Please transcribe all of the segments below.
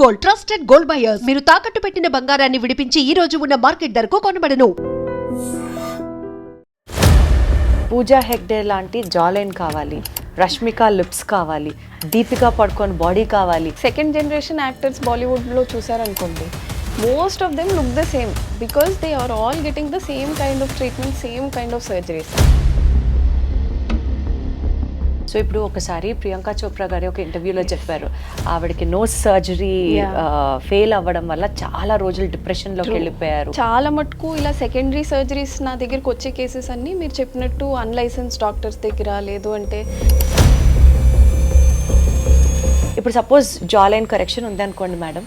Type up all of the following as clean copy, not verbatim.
Gold, trusted gold buyers. మీరు తాకట్టు పెట్టిన బంగారాన్ని విడిపించి ఈ రోజు ఉన్న మార్కెట్ ధరకు కొనబడను. పూజా హెగ్డే లాంటి జాలైన్ కావాలి, రష్మిక లిప్స్ కావాలి, దీపికా పడుకోన్ బాడీ కావాలి. సెకండ్ జనరేషన్ యాక్టర్స్ బాలీవుడ్లో చూసారనుకోండి, most of them look the same because they are all getting the same kind of treatment, same kind of surgeries. So ఇప్పుడు ఒకసారి ప్రియాంక చోప్రా గారి ఒక ఇంటర్వ్యూలో చెప్పారు, ఆవిడకి నోస్ సర్జరీ ఫెయిల్ అవ్వడం వల్ల చాలా రోజులు డిప్రెషన్లోకి వెళ్ళిపోయారు. చాలా మటుకు ఇలా సెకండరీ సర్జరీస్ నా దగ్గరికి వచ్చే కేసెస్ అన్నీ మీరు చెప్పినట్టు అన్లైసెన్స్ డాక్టర్స్ దగ్గర, లేదు అంటే ఇప్పుడు సపోజ్ జాలైన్ కరెక్షన్ ఉందనుకోండి మేడం,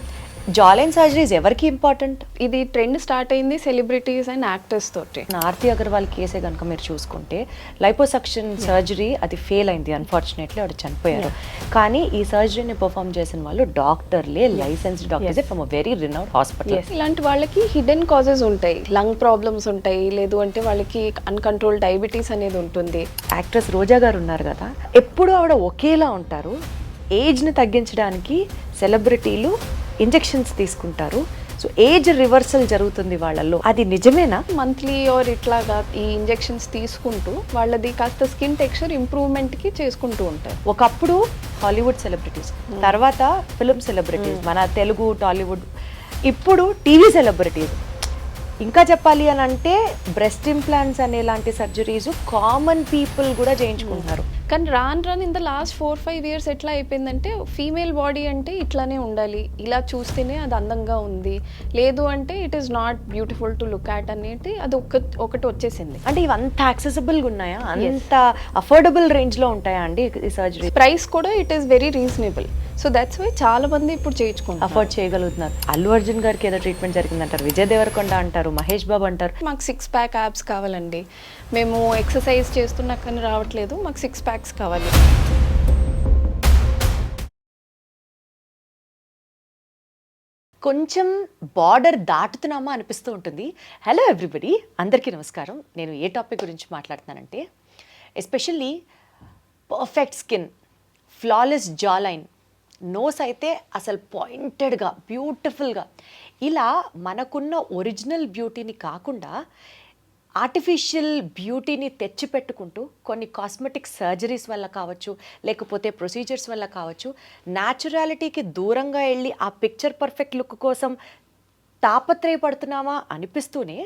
జాలైన్ సర్జరీస్ ఎవరికి ఇంపార్టెంట్? ఇది ట్రెండ్ స్టార్ట్ అయింది సెలబ్రిటీస్ అండ్ యాక్టర్స్ తోటి. ఆర్తి అగర్వాల్ కేసే కనుక మీరు చూసుకుంటే లైపోసక్షన్ సర్జరీ అది ఫెయిల్ అయింది, అన్ఫార్చునేట్లీ ఆవిడ చనిపోయారు. కానీ ఈ సర్జరీని పర్ఫామ్ చేసిన వాళ్ళు డాక్టర్లే, లైసెన్స్డ్ డాక్టర్సే from a very renowned hospital. ఇలాంటి వాళ్ళకి హిడెన్ కాజెస్ ఉంటాయి, లంగ్ ప్రాబ్లమ్స్ ఉంటాయి, లేదు అంటే వాళ్ళకి అన్కంట్రోల్ డయాబెటీస్ అనేది ఉంటుంది. యాక్ట్రెస్ రోజా గారు ఉన్నారు కదా, ఎప్పుడు ఆవిడ ఒకేలా ఉంటారు. ఏజ్ని తగ్గించడానికి సెలబ్రిటీలు ఇంజెక్షన్స్ తీసుకుంటారు, సో ఏజ్ రివర్సల్ జరుగుతుంది వాళ్ళల్లో. అది నిజమేనా? మంత్లీ ఆర్ ఇట్లాగా ఈ ఇంజెక్షన్స్ తీసుకుంటూ వాళ్ళది కాస్త స్కిన్ టెక్స్చర్ ఇంప్రూవ్మెంట్కి చేసుకుంటూ ఉంటారు. ఒకప్పుడు హాలీవుడ్ సెలబ్రిటీస్, తర్వాత ఫిల్మ్ సెలబ్రిటీస్, మన తెలుగు టాలీవుడ్, ఇప్పుడు టీవీ సెలబ్రిటీస్. ఇంకా చెప్పాలి అని అంటే బ్రెస్ట్ ఇంప్లాంట్స్ అనే లాంటి సర్జరీస్ కామన్ పీపుల్ కూడా చేయించుకుంటున్నారు. కానీ రాను ఇన్ ద లాస్ట్ 4-5 years ఎట్లా అయిపోయిందంటే, ఫీమేల్ బాడీ అంటే ఇట్లానే ఉండాలి, ఇలా చూస్తేనే అది అందంగా ఉంది, లేదు అంటే it is not beautiful to look at అనేది అది ఒకటి వచ్చేసింది. అంటే ఇవి అంత యాక్సెసిబుల్గా ఉన్నాయా, అంత అఫోర్డబుల్ రేంజ్లో ఉంటాయా అండి ఈ సర్జరీ? ప్రైస్ కూడా it is very reasonable, so that's why చాలా మంది ఇప్పుడు చేయించుకుంటారు, అఫోర్డ్ చేయగలుగుతున్నారు. అల్లు అర్జున్ గారికి ఏదో ట్రీట్మెంట్ జరిగిందంటారు, విజయ్ దేవరకొండ అంటారు, మహేష్ బాబు అంటారు. మాకు 6 pack యాబ్స్ కావాలండి, మేము ఎక్సర్సైజ్ చేస్తున్నా కానీ రావట్లేదు, మాకు 6 packs కావాలి. కొంచెం బార్డర్ దాటుతున్నామా అనిపిస్తూ ఉంటుంది. హలో ఎవ్రీబడి, అందరికీ నమస్కారం. నేను ఏ టాపిక్ గురించి మాట్లాడుతున్నానంటే, especially perfect skin, flawless jawline, nose అయితే అసలు పాయింటెడ్గా బ్యూటిఫుల్గా, ఇలా మనకున్న ఒరిజినల్ బ్యూటీని కాకుండా ఆర్టిఫిషియల్ బ్యూటీని తెచ్చిపెట్టుకుంటూ కొన్ని కాస్మెటిక్ సర్జరీస్ వల్ల కావచ్చు, లేకపోతే ప్రొసీజర్స్ వల్ల కావచ్చు, న్యాచురాలిటీకి దూరంగా వెళ్ళి ఆ పిక్చర్ పర్ఫెక్ట్ లుక్ కోసం తాపత్రయపడుతున్నామా అనిపిస్తూనే,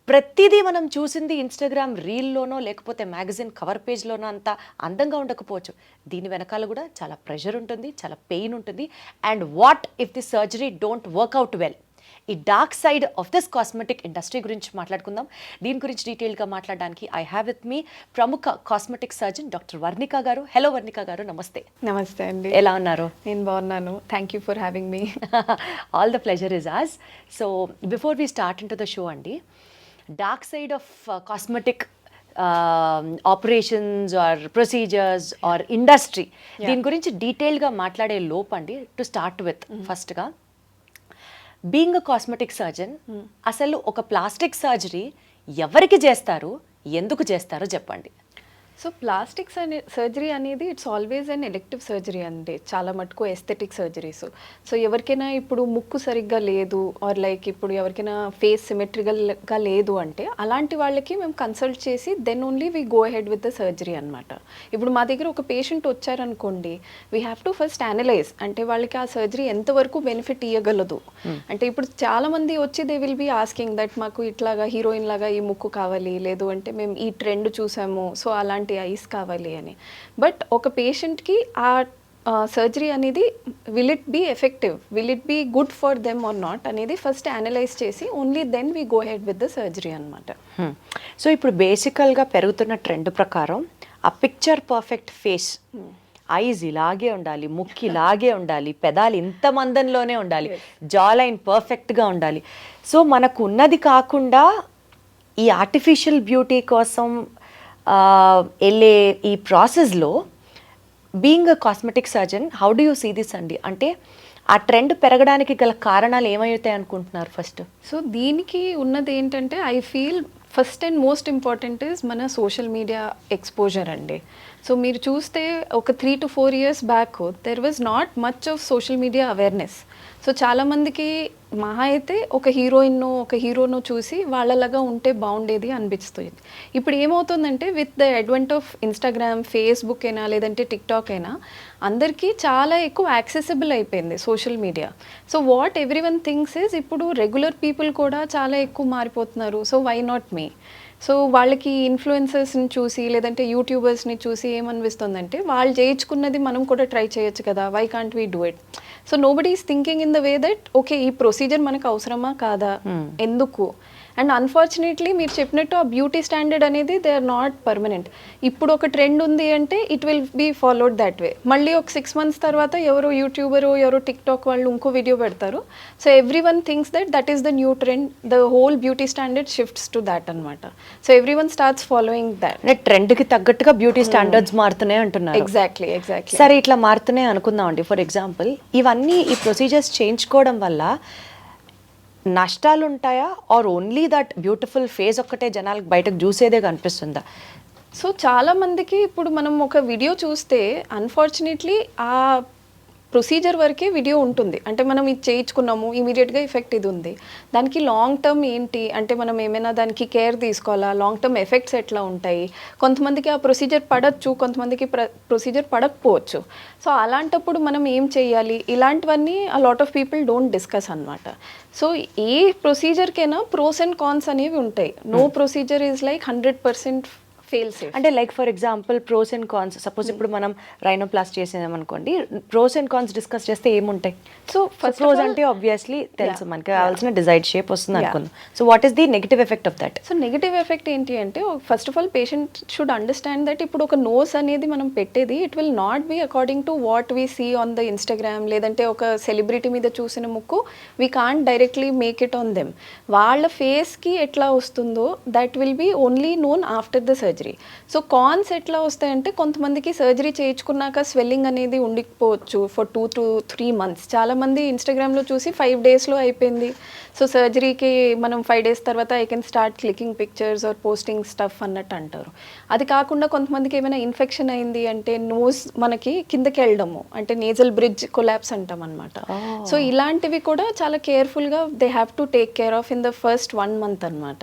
ప్రతిదీ మనం చూసింది ఇన్స్టాగ్రామ్ రీల్లోనో లేకపోతే మ్యాగజైన్ కవర్ పేజ్లోనో అంత అందంగా ఉండకపోవచ్చు. దీని వెనకాల కూడా చాలా ప్రెషర్ ఉంటుంది, చాలా పెయిన్ ఉంటుంది. And what if the surgery don't work out well? ఈ dark side of this cosmetic industry గురించి మాట్లాడుకుందాం. దీని గురించి డీటెయిల్గా మాట్లాడడానికి ఐ హ్యావ్ విత్ మీ ప్రముఖ కాస్మెటిక్ సర్జన్ డాక్టర్ వర్ణిక గారు. హలో వర్ణిక గారు, నమస్తే. నమస్తే అండి, ఎలా ఉన్నారు? నేను బాగున్నాను, thank you for having me. All the pleasure is ours. So before we start in to the show అండి, dark side of cosmetic operations or procedures or industry, దీని గురించి డీటెయిల్గా మాట్లాడే లోపండి, టు స్టార్ట్ విత్ ఫస్ట్గా బీయింగ్ అ కాస్మెటిక్ సర్జన్, అసలు ఒక plastic surgery ఎవరికి చేస్తారు, ఎందుకు చేస్తారో చెప్పండి. సో ప్లాస్టిక్ సర్జరీ అనేది it's always an elective surgery అండి, చాలా మటుకు ఎస్థెటిక్ సర్జరీస్. సో ఎవరికైనా ఇప్పుడు ముక్కు సరిగ్గా లేదు, ఆర్ లైక్ ఇప్పుడు ఎవరికైనా ఫేస్ సిమెట్రికల్గా లేదు అంటే అలాంటి వాళ్ళకి మేము కన్సల్ట్ చేసి then only we go ahead with the surgery అనమాట. ఇప్పుడు మా దగ్గర ఒక పేషెంట్ వచ్చారనుకోండి, we have to first analyse, అంటే వాళ్ళకి ఆ సర్జరీ ఎంతవరకు బెనిఫిట్ ఇవ్వగలదు. అంటే ఇప్పుడు చాలామంది వచ్చి they will be asking that మాకు ఇట్లాగా హీరోయిన్ లాగా ఈ ముక్కు కావాలి, లేదు అంటే మేము ఈ ట్రెండ్ చూసాము, సో అలాంటి ఐస్ కావాలి అని. బట్ ఒక పేషెంట్కి ఆ సర్జరీ అనేది will it be effective, will it be good for them or not అనేది ఫస్ట్ అనలైజ్ చేసి only then we go head with the surgery అనమాట. సో ఇప్పుడు బేసికల్గా పెరుగుతున్న ట్రెండ్ ప్రకారం ఆ పిక్చర్ పర్ఫెక్ట్ ఫేస్, ఐజ్ ఇలాగే ఉండాలి, ముక్కు ఇలాగే ఉండాలి, పెదాలు ఇంత మందంలోనే ఉండాలి, జాలైన్ పర్ఫెక్ట్గా ఉండాలి. సో మనకు ఉన్నది కాకుండా ఈ ఆర్టిఫిషియల్ బ్యూటీ కోసం వెళ్ళే ఈ ప్రాసెస్లో being a cosmetic surgeon, how do you see this అండి? అంటే ఆ ట్రెండ్ పెరగడానికి గల కారణాలు ఏమవుతాయి అనుకుంటున్నారు ఫస్ట్? సో దీనికి ఉన్నది ఏంటంటే, I feel first and most important is మన సోషల్ మీడియా ఎక్స్పోజర్ అండి. సో మీరు చూస్తే ఒక 3 to 4 years back there was not much of social media awareness. So చాలామందికి మహా అయితే ఒక హీరోయిన్ను ఒక హీరోను చూసి వాళ్ళలాగా ఉంటే బాగుండేది అనిపిస్తుంది. ఇప్పుడు ఏమవుతుందంటే with the advent of Instagram, Facebook అయినా లేదంటే టిక్టాక్ అయినా అందరికీ చాలా ఎక్కువ యాక్సెసిబుల్ అయిపోయింది social media. So what every one things is ఇప్పుడు రెగ్యులర్ పీపుల్ కూడా చాలా ఎక్కువ మారిపోతున్నారు. So why not me? So వాళ్ళకి ఇన్ఫ్లుయెన్సర్స్ని చూసి లేదంటే యూట్యూబర్స్ని చూసి ఏమనిపిస్తుందంటే వాళ్ళు చేయించుకున్నది మనం కూడా ట్రై చేయొచ్చు కదా, why can't we do it? So nobody is thinking in the way that okay ఈ ప్రొసీజర్ మనకు అవసరమా కాదా, ఎందుకు? అండ్ అన్ఫార్చునేట్లీ మీరు చెప్పినట్టు ఆ బ్యూటీ స్టాండర్డ్ అనేది దే ఆర్ నాట్ పర్మనెంట్. ఇప్పుడు ఒక ట్రెండ్ ఉంది అంటే it will be followed that way. మళ్ళీ ఒక 6 months తర్వాత ఎవరో యూట్యూబరు ఎవరో టిక్టాక్ వాళ్ళు ఇంకో వీడియో పెడతారు. So every one thinks that is the new trend, the whole beauty standard shifts to that అనమాట. So every one starts following that. అంటే ట్రెండ్కి తగ్గట్టుగా బ్యూటీ స్టాండర్డ్స్ మారుతున్నాయి అంటున్నారు. ఎగ్జాక్ట్లీ. సరే, ఇట్లా మారుతున్నాయి అనుకుందామండి. ఫర్ ఎగ్జాంపుల్ ఇవన్నీ ఈ ప్రొసీజర్స్ చేయించుకోవడం వల్ల నష్టాలు ఉంటాయా, or only that beautiful face ఒక్కటే జనాలకు బయటకు చూసేదే కనిపిస్తుందా? సో చాలా మందికి ఇప్పుడు మనం ఒక వీడియో చూస్తే అన్ఫార్చునేట్లీ ఆ ప్రొసీజర్ వరకే వీడియో ఉంటుంది. అంటే మనం ఇది చేయించుకున్నాము, ఇమీడియట్గా ఎఫెక్ట్ ఇది ఉంది. దానికి లాంగ్ టర్మ్ ఏంటి అంటే మనం ఏమైనా దానికి కేర్ తీసుకోవాలా, లాంగ్ టర్మ్ ఎఫెక్ట్స్ ఎట్లా ఉంటాయి? కొంతమందికి ఆ ప్రొసీజర్ పడవచ్చు, కొంతమందికి ప్రొసీజర్ పడకపోవచ్చు. సో అలాంటప్పుడు మనం ఏం చేయాలి, ఇలాంటివన్నీ a lot of people don't discuss అనమాట. సో ఏ ప్రొసీజర్కైనా ప్రోస్ అండ్ కాన్స్ అనేవి ఉంటాయి. No procedure is like 100% fail safe. అంటే like for example pros and cons, suppose ఇప్పుడు మనం రైనోప్లాస్ట్ చేసామనుకోండి, ప్రోస్ అండ్ కాన్స్ డిస్కస్ చేస్తే ఏముంటాయి? సో ఫస్ట్ ప్రోస్ అంటే ఆబ్వియస్లీ తెలుసు, మనకి కావాల్సిన డిజైర్డ్ షేప్ వస్తుంది అనుకుందాం. So what is the negative effect of that? So negative effect ఏంటి అంటే first of all patient should understand that ఇప్పుడు ఒక నోస్ అనేది మనం పెట్టేది it will not be according to what we see on the Instagram, లేదంటే ఒక celebrity మీద చూసిన ముక్కు we can't directly make it on them. వాళ్ళ ఫేస్కి ఎట్లా వస్తుందో that will be only known after the surgery. So cons ఎట్లా వస్తాయంటే కొంతమందికి సర్జరీ చేయించుకున్నాక స్వెల్లింగ్ అనేది ఉండిపోవచ్చు ఫర్ 2 to 3 months. చాలామంది ఇన్స్టాగ్రామ్లో చూసి 5 daysలో అయిపోయింది. సో సర్జరీకి మనం 5 days తర్వాత I can start clicking pictures or posting stuff అన్నట్టు అంటారు. అది కాకుండా కొంతమందికి ఏమైనా ఇన్ఫెక్షన్ అయింది అంటే నోస్ మనకి కిందకి వెళ్ళడము అంటే నేజల్ బ్రిడ్జ్ కొలాప్స్ అంటాం అనమాట. సో ఇలాంటివి కూడా చాలా కేర్ఫుల్గా they have to take care of in the first 1 month అనమాట.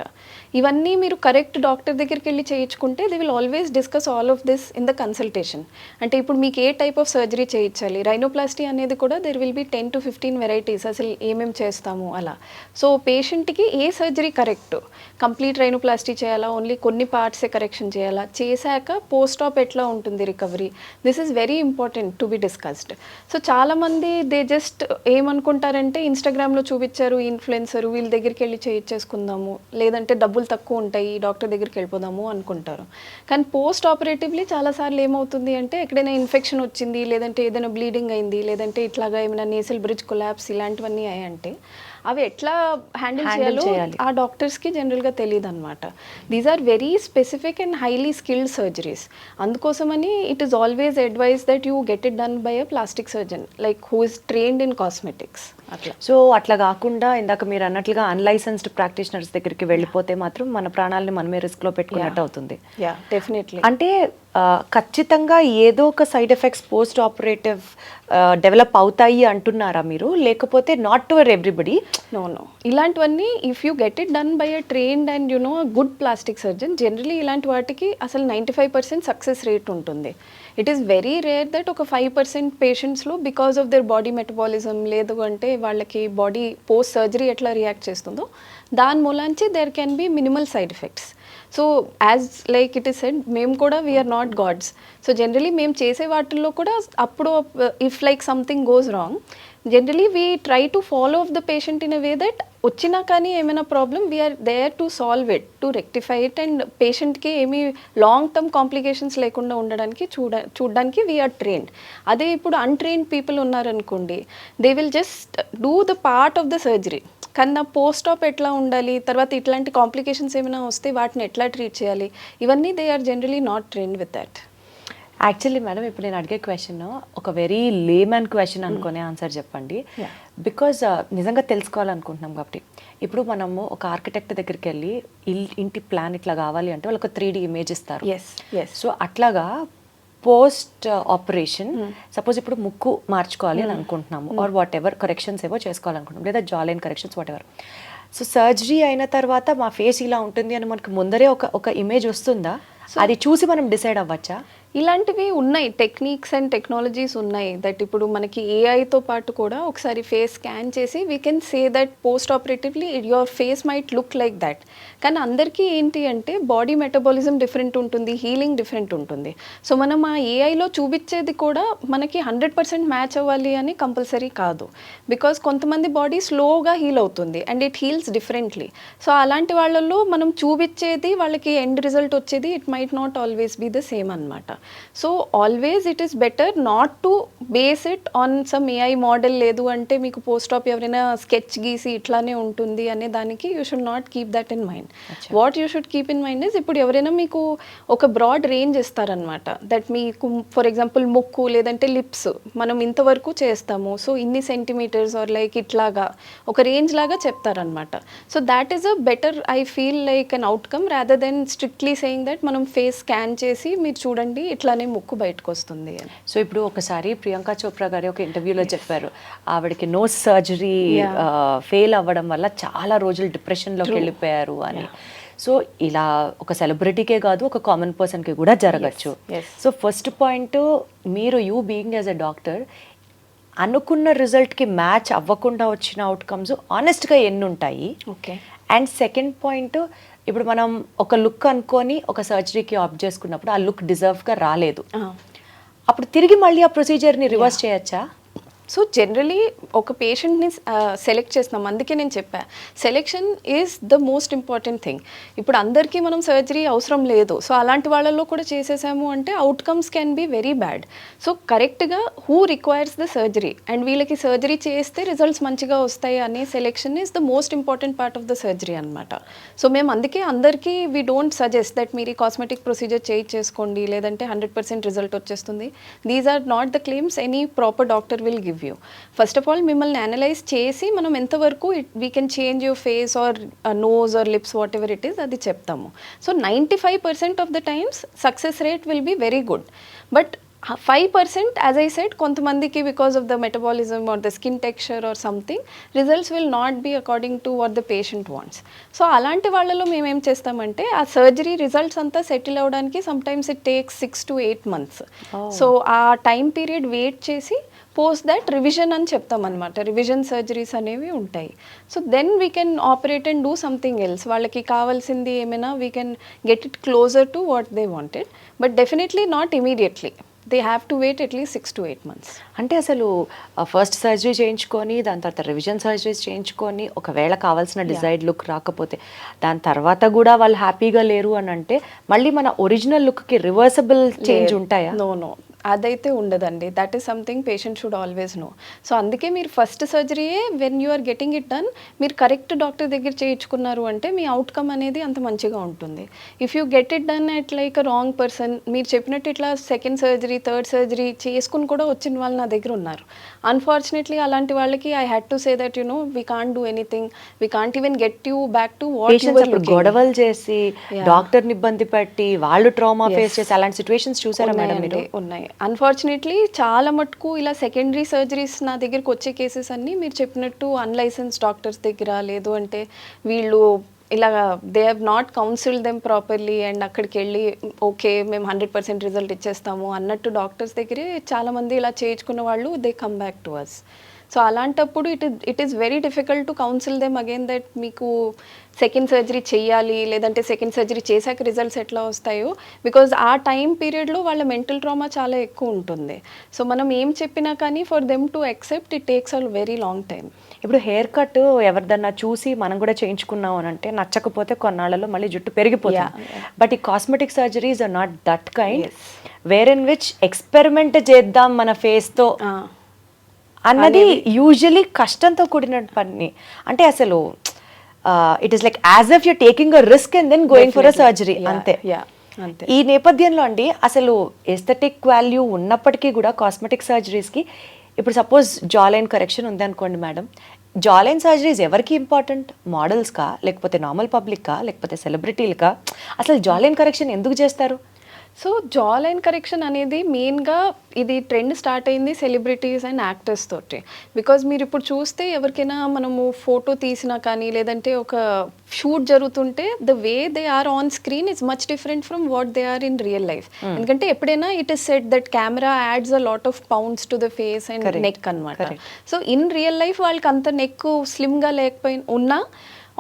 ఇవన్నీ మీరు కరెక్ట్ డాక్టర్ దగ్గరికి వెళ్ళి చేయించుకుంటే they will always discuss all of this in the consultation. అంటే ఇప్పుడు మీకు ఏ టైప్ ఆఫ్ సర్జరీ చేయించాలి, రైనోప్లాస్టీ అనేది కూడా there will be 10 to 15 varieties, అసలు ఏమేమి చేస్తాము అలా. సో పేషెంట్కి ఏ సర్జరీ కరెక్ట్, కంప్లీట్ రైనోప్లాస్టీ చేయాలా, ఓన్లీ కొన్ని పార్ట్సే కరెక్షన్ చేయాలా, చేశాక పోస్ట్ ఆప్ ఎట్లా ఉంటుంది recovery, this is very important to be discussed. So చాలామంది దే జస్ట్ ఏమనుకుంటారంటే ఇన్స్టాగ్రామ్లో చూపించారు ఇన్ఫ్లుయెన్సర్, వీళ్ళ దగ్గరికి వెళ్ళి చేయించేసుకుందాము, లేదంటే డబ్బులు తక్కువ ఉంటాయి డాక్టర్ దగ్గరికి వెళ్ళిపోదాము అనుకుంటారు. కానీ పోస్ట్ ఆపరేటివ్లీ చాలాసార్లు ఏమవుతుంది అంటే ఎక్కడైనా ఇన్ఫెక్షన్ వచ్చింది, లేదంటే ఏదైనా బ్లీడింగ్ అయింది, లేదంటే ఇట్లాగా ఏమైనా నేసల్ బ్రిడ్జ్ కొలాప్స్ ఇలాంటివన్నీ అయ్యంటే అవి ఎట్లా హ్యాండిల్ చేయాలో ఆ డాక్టర్స్కి జనరల్గా తెలియదు అనమాట. These are very specific and highly skilled surgeries. అందుకోసమని it is always advise that you get it done by a plastic surgeon like who is trained in cosmetics అట్లా. సో అట్లా కాకుండా ఇందాక మీరు అన్నట్లుగా అన్లైసెన్స్డ్ ప్రాక్టీషనర్స్ దగ్గరికి వెళ్ళిపోతే మాత్రం మన ప్రాణాలని మనమే రిస్క్లో పెట్టుకున్నట్టు అవుతుంది. Yeah definitely. అంటే ఖచ్చితంగా ఏదో ఒక side effects post operative develop అవుతాయి అంటున్నారా మీరు, లేకపోతే నాట్ టు ఎవ్రీబడి? నో ఇలాంటివన్నీ if you get it done by a trained and you know good plastic surgeon generally ఇలాంటి వాటికి అసలు 95% సక్సెస్ రేట్ ఉంటుంది. It is very rare that ఒక 5% పేషెంట్స్లో because of their body metabolism, లేదు అంటే వాళ్ళకి బాడీ పోస్ట్ సర్జరీ ఎట్లా రియాక్ట్ చేస్తుందో దాని మూలాంచి there can be minimal side effects. So as like it is said మేము కూడా we are not gods. So generally మేము చేసే వాటిల్లో కూడా అప్పుడు if like something goes wrong generally we try to follow of the patient in a way that వచ్చినా కానీ ఏమైనా problem we are there to solve it, to rectify it and పేషెంట్కి ఏమీ లాంగ్ టర్మ్ కాంప్లికేషన్స్ లేకుండా ఉండడానికి చూడడానికి వీఆర్ ట్రైన్డ్. అదే ఇప్పుడు అన్ట్రైన్డ్ పీపుల్ ఉన్నారనుకోండి they will just do the part of the surgery, కానీ నా పోస్ట్ ఆప్ ఎట్లా ఉండాలి, తర్వాత ఇట్లాంటి కాంప్లికేషన్స్ ఏమైనా వస్తే వాటిని ఎట్లా ట్రీట్ చేయాలి, ఇవన్నీ they are generally not trained with that. Actually madam ఇప్పుడు నేను అడిగే క్వశ్చన్ ఒక వెరీ లేమన్ క్వశ్చన్ అనుకునే ఆన్సర్ చెప్పండి. బికాజ్ నిజంగా తెలుసుకోవాలనుకుంటున్నాం కాబట్టి. ఇప్పుడు మనము ఒక ఆర్కిటెక్ట్ దగ్గరికి వెళ్ళి ఇంటి ప్లాన్ ఇట్లా కావాలి అంటే వాళ్ళకి 3D ఇమేజ్ ఇస్తారు. ఎస్ సో అట్లాగా పోస్ట్ ఆపరేషన్ సపోజ్ ఇప్పుడు ముక్కు మార్చుకోవాలి అని అనుకుంటున్నాము ఆర్ వాట్ ఎవర్ కరెక్షన్స్ ఏవో చేసుకోవాలనుకుంటున్నాం, లేదా jaw line corrections what ever. So surgery అయిన తర్వాత మా ఫేస్ ఇలా ఉంటుంది అని మనకు ముందరే ఒక ఇమేజ్ వస్తుందా? అది చూసి మనం డిసైడ్ అవ్వచ్చా? ఇలాంటివి ఉన్నాయి, టెక్నిక్స్ అండ్ టెక్నాలజీస్ ఉన్నాయి దట్ ఇప్పుడు మనకి ఏఐతో పాటు కూడా ఒకసారి ఫేస్ స్కాన్ చేసి we can say that post operatively your face might look like that. కానీ అందరికీ ఏంటి అంటే బాడీ మెటబాలిజం డిఫరెంట్ ఉంటుంది, హీలింగ్ డిఫరెంట్ ఉంటుంది. సో మనం ఆ ఏఐలో చూపించేది కూడా మనకి 100% మ్యాచ్ అవ్వాలి అని కంపల్సరీ కాదు, బికాస్ కొంతమంది బాడీ స్లోగా హీల్ అవుతుంది and it heals differently. So అలాంటి వాళ్ళల్లో మనం చూపించేది వాళ్ళకి ఎండ్ రిజల్ట్ వచ్చేది it might not always be the same అనమాట. So always it is better not to base it on some AI model. లేదు అంటే మీకు పోస్ట్ ఆప్ ఎవరైనా స్కెచ్ గీసి ఇట్లానే ఉంటుంది అనే దానికి you should not keep that in mind. What you should keep in mind is ఇప్పుడు ఎవరైనా మీకు ఒక బ్రాడ్ రేంజ్ ఇస్తారనమాట దట్ మీకు ఫర్ ఎగ్జాంపుల్ ముక్కు లేదంటే లిప్స్ మనం ఇంతవరకు చేస్తాము, సో ఇన్ని సెంటీమీటర్స్ ఆర్ లైక్ ఇట్లాగా ఒక రేంజ్ లాగా చెప్తారనమాట. So that is a better I feel like an outcome rather than strictly saying that మనం ఫేస్ స్కాన్ చేసి మీరు చూడండి ఇట్లానే ముక్కు బయటకు వస్తుంది అని. సో ఇప్పుడు ఒకసారి ప్రియాంక చోప్రా గారి ఒక ఇంటర్వ్యూలో చెప్పారు ఆవిడకి నోస్ సర్జరీ ఫెయిల్ అవ్వడం వల్ల చాలా రోజులు డిప్రెషన్లోకి వెళ్ళిపోయారు అని. సో ఇలా ఒక సెలబ్రిటీకే కాదు ఒక కామన్ పర్సన్కి కూడా జరగచ్చు. సో ఫస్ట్ పాయింట్, మీరు you being as a doctor అనుకున్న రిజల్ట్కి మ్యాచ్ అవ్వకుండా వచ్చిన అవుట్కమ్స్ ఆనెస్ట్గా ఎన్ని ఉంటాయి? ఓకే. అండ్ సెకండ్ పాయింట్, ఇప్పుడు మనం ఒక లుక్ అనుకొని ఒక సర్జరీకి ఆప్ట్ చేసుకున్నప్పుడు ఆ లుక్ డిజర్వ్గా రాలేదు, అప్పుడు తిరిగి మళ్ళీ ఆ ప్రొసీజర్ని రివర్స్ చేయొచ్చా? సో జనరలీ ఒక పేషెంట్ని సెలెక్ట్ చేస్తున్నాం, అందుకే నేను చెప్పా selection is the most important thing. ఇప్పుడు అందరికీ మనం సర్జరీ అవసరం లేదు, సో అలాంటి వాళ్ళల్లో కూడా చేసేసాము అంటే outcomes can be very bad. So కరెక్ట్గా who requires the surgery and వీళ్ళకి సర్జరీ చేస్తే రిజల్ట్స్ మంచిగా వస్తాయి అనే selection is the most important part of the surgery అనమాట. సో మేము అందుకే అందరికీ వీ డోంట్ సజెస్ట్ దట్ మీరు ఈ కాస్మెటిక్ ప్రొసీజర్ చేసుకోండి లేదంటే 100% రిజల్ట్ వచ్చేస్తుంది. These are not the claims any proper doctor will give you. First of all మిమ్మల్ని అనలైజ్ చేసి మనం ఎంతవరకు we can change your face or nose or lips whatever it is అది చెప్తాము. So 95% of the times success rate will be very good. But 5% as I said కొంతమందికి because of the metabolism or the skin texture or something results will not be according to what the patient wants. So అలాంటి వాళ్ళలో మేము ఏం చేస్తామంటే ఆ surgery results అంతా settle అవ్వడానికి sometimes it takes 6 to 8 months. So ఆ టైం పీరియడ్ వెయిట్ చేసి పోస్ట్ దట్ రివిజన్ అని చెప్తామన్నమాట. రివిజన్ సర్జరీస్ అనేవి ఉంటాయి. So then we can operate and do something else. వాళ్ళకి కావాల్సింది ఏమైనా we can get it closer to what they wanted, but definitely not immediately. They have to wait at least 6 to 8 months. అంటే అసలు first surgery చేయించుకొని దాని తర్వాత revision surgeries చేయించుకొని ఒకవేళ కావాల్సిన డిజైర్డ్ లుక్ రాకపోతే దాని తర్వాత కూడా వాళ్ళు హ్యాపీగా లేరు అని అంటే మళ్ళీ మన ఒరిజినల్ లుక్కి రివర్సబుల్ చేంజ్ ఉంటాయా? నో అదైతే ఉండదండి. That is something patient should always know. So అందుకే మీరు ఫస్ట్ సర్జరీయే when you are getting it done మీరు కరెక్ట్ డాక్టర్ దగ్గర చేయించుకున్నారు అంటే మీ అవుట్కమ్ అనేది అంత మంచిగా ఉంటుంది. If you get it done at like a wrong person, మీరు చెప్పినట్టు ఇట్లా సెకండ్ సర్జరీ థర్డ్ సర్జరీ చేసుకుని కూడా వచ్చిన వాళ్ళు నా దగ్గర ఉన్నారు. అన్ఫార్చునేట్లీ అలాంటి వాళ్ళకి I had to say that you no we can't do anything, we can't even get you back to what you were looking. గొడవలు చేసి డాక్టర్ని ఇబ్బంది పెట్టి వాళ్ళు ట్రామా ఫేస్ చేసి అలాంటి సిచ్యువేషన్స్ చూసారా మేడం మీరు? ఉన్నాయి. అన్ఫార్చునేట్లీ చాలా మటుకు ఇలా సెకండరీ సర్జరీస్ నా దగ్గరకు వచ్చే కేసెస్ అన్నీ మీరు చెప్పినట్టు అన్లైసెన్స్ డాక్టర్స్ దగ్గర, లేదు అంటే వీళ్ళు ఇలా they have not counselled them properly and అక్కడికి వెళ్ళి ఓకే మేము 100% రిజల్ట్ ఇచ్చేస్తాము అన్నట్టు డాక్టర్స్ దగ్గరే చాలామంది ఇలా చేయించుకున్న వాళ్ళు they come back to us. So అలాంటప్పుడు it is very difficult to counsel them again that మీకు సెకండ్ సర్జరీ చేయాలి లేదంటే సెకండ్ సర్జరీ చేశాక రిజల్ట్స్ ఎట్లా వస్తాయో, బికాజ్ ఆ టైం పీరియడ్లో వాళ్ళ మెంటల్ ట్రామా చాలా ఎక్కువ ఉంటుంది. సో మనం ఏం చెప్పినా కానీ for them to accept it takes a very long time. ఇప్పుడు హెయిర్ కట్ ఎవరిదన్నా చూసి మనం కూడా చేయించుకున్నాం అని అంటే నచ్చకపోతే కొన్నాళ్ళలో మళ్ళీ జుట్టు పెరిగిపోతుంది. బట్ ఈ cosmetic surgeries are not that kind where in which experiment చేద్దాం మన ఫేస్తో అన్నది యూజువలీ కష్టంతో కూడిన పని. అంటే అసలు it is like as if you taking a risk and then going for a surgery అంతే. ఈ నేపథ్యంలో అండి అసలు ఎస్థెటిక్ వాల్యూ ఉన్నప్పటికీ కూడా కాస్మెటిక్ సర్జరీస్కి ఇప్పుడు సపోజ్ జా లైన్ కరెక్షన్ ఉంది అనుకోండి మేడం, జా లైన్ సర్జరీస్ ఎవరికి ఇంపార్టెంట్? మోడల్స్కా, లేకపోతే నార్మల్ పబ్లిక్కా, లేకపోతే సెలబ్రిటీలకా? అసలు జా లైన్ కరెక్షన్ ఎందుకు చేస్తారు? సో జా లైన్ కరెక్షన్ అనేది మెయిన్గా ఇది ట్రెండ్ స్టార్ట్ అయింది సెలబ్రిటీస్ అండ్ యాక్టర్స్ తోటి. బికాజ్ మీరు ఇప్పుడు చూస్తే ఎవరికైనా మనము ఫోటో తీసినా కానీ లేదంటే ఒక షూట్ జరుగుతుంటే the way they are on screen is much different from what they are in real life. ఎందుకంటే ఎప్పుడైనా it is said that camera adds a lot of pounds to the face and neck అనమాట. So in real life వాళ్ళకి అంత neck స్లిమ్గా లేకపోయినా ఉన్నా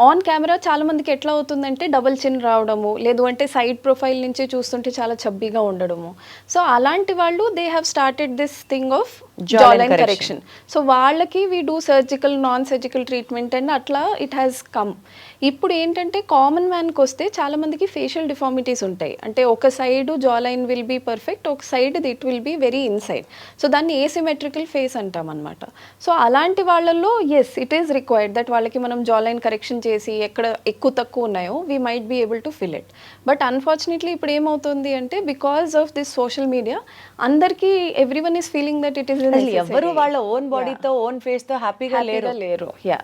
on camera చాలా మందికి ఎట్లా అవుతుందంటే డబుల్ చిన్ రావడము, లేదు అంటే సైడ్ ప్రొఫైల్ నుంచి చూస్తుంటే చాలా చబ్బీగా ఉండడము. సో అలాంటి వాళ్ళు they have started this thing of jawline correction. So వాళ్ళకి we do surgical non surgical treatment and అట్లా ఇట్ హ్యాస్ కమ్. ఇప్పుడు ఏంటంటే కామన్ మ్యాన్కి వస్తే చాలా మందికి ఫేషియల్ డిఫార్మిటీస్ ఉంటాయి. అంటే ఒక side jawline will be perfect, ఒక side it will be very inside. So దాన్ని ఏసిమెట్రికల్ ఫేస్ అంటాం అనమాట. సో అలాంటి వాళ్ళల్లో yes it is required that వాళ్ళకి మనం జా లైన్ కరెక్షన్ చేసి ఎక్కడ ఎక్కువ తక్కువ ఉన్నాయో we might be able to fill it. But unfortunately ఇప్పుడు ఏమవుతుంది అంటే because of this social media అందరికీ everyone is feeling that it is ఎవరు వాళ్ళ ఓన్ బాడీతో ఓన్ ఫేస్ తో హ్యాపీగా లేరు. Yeah,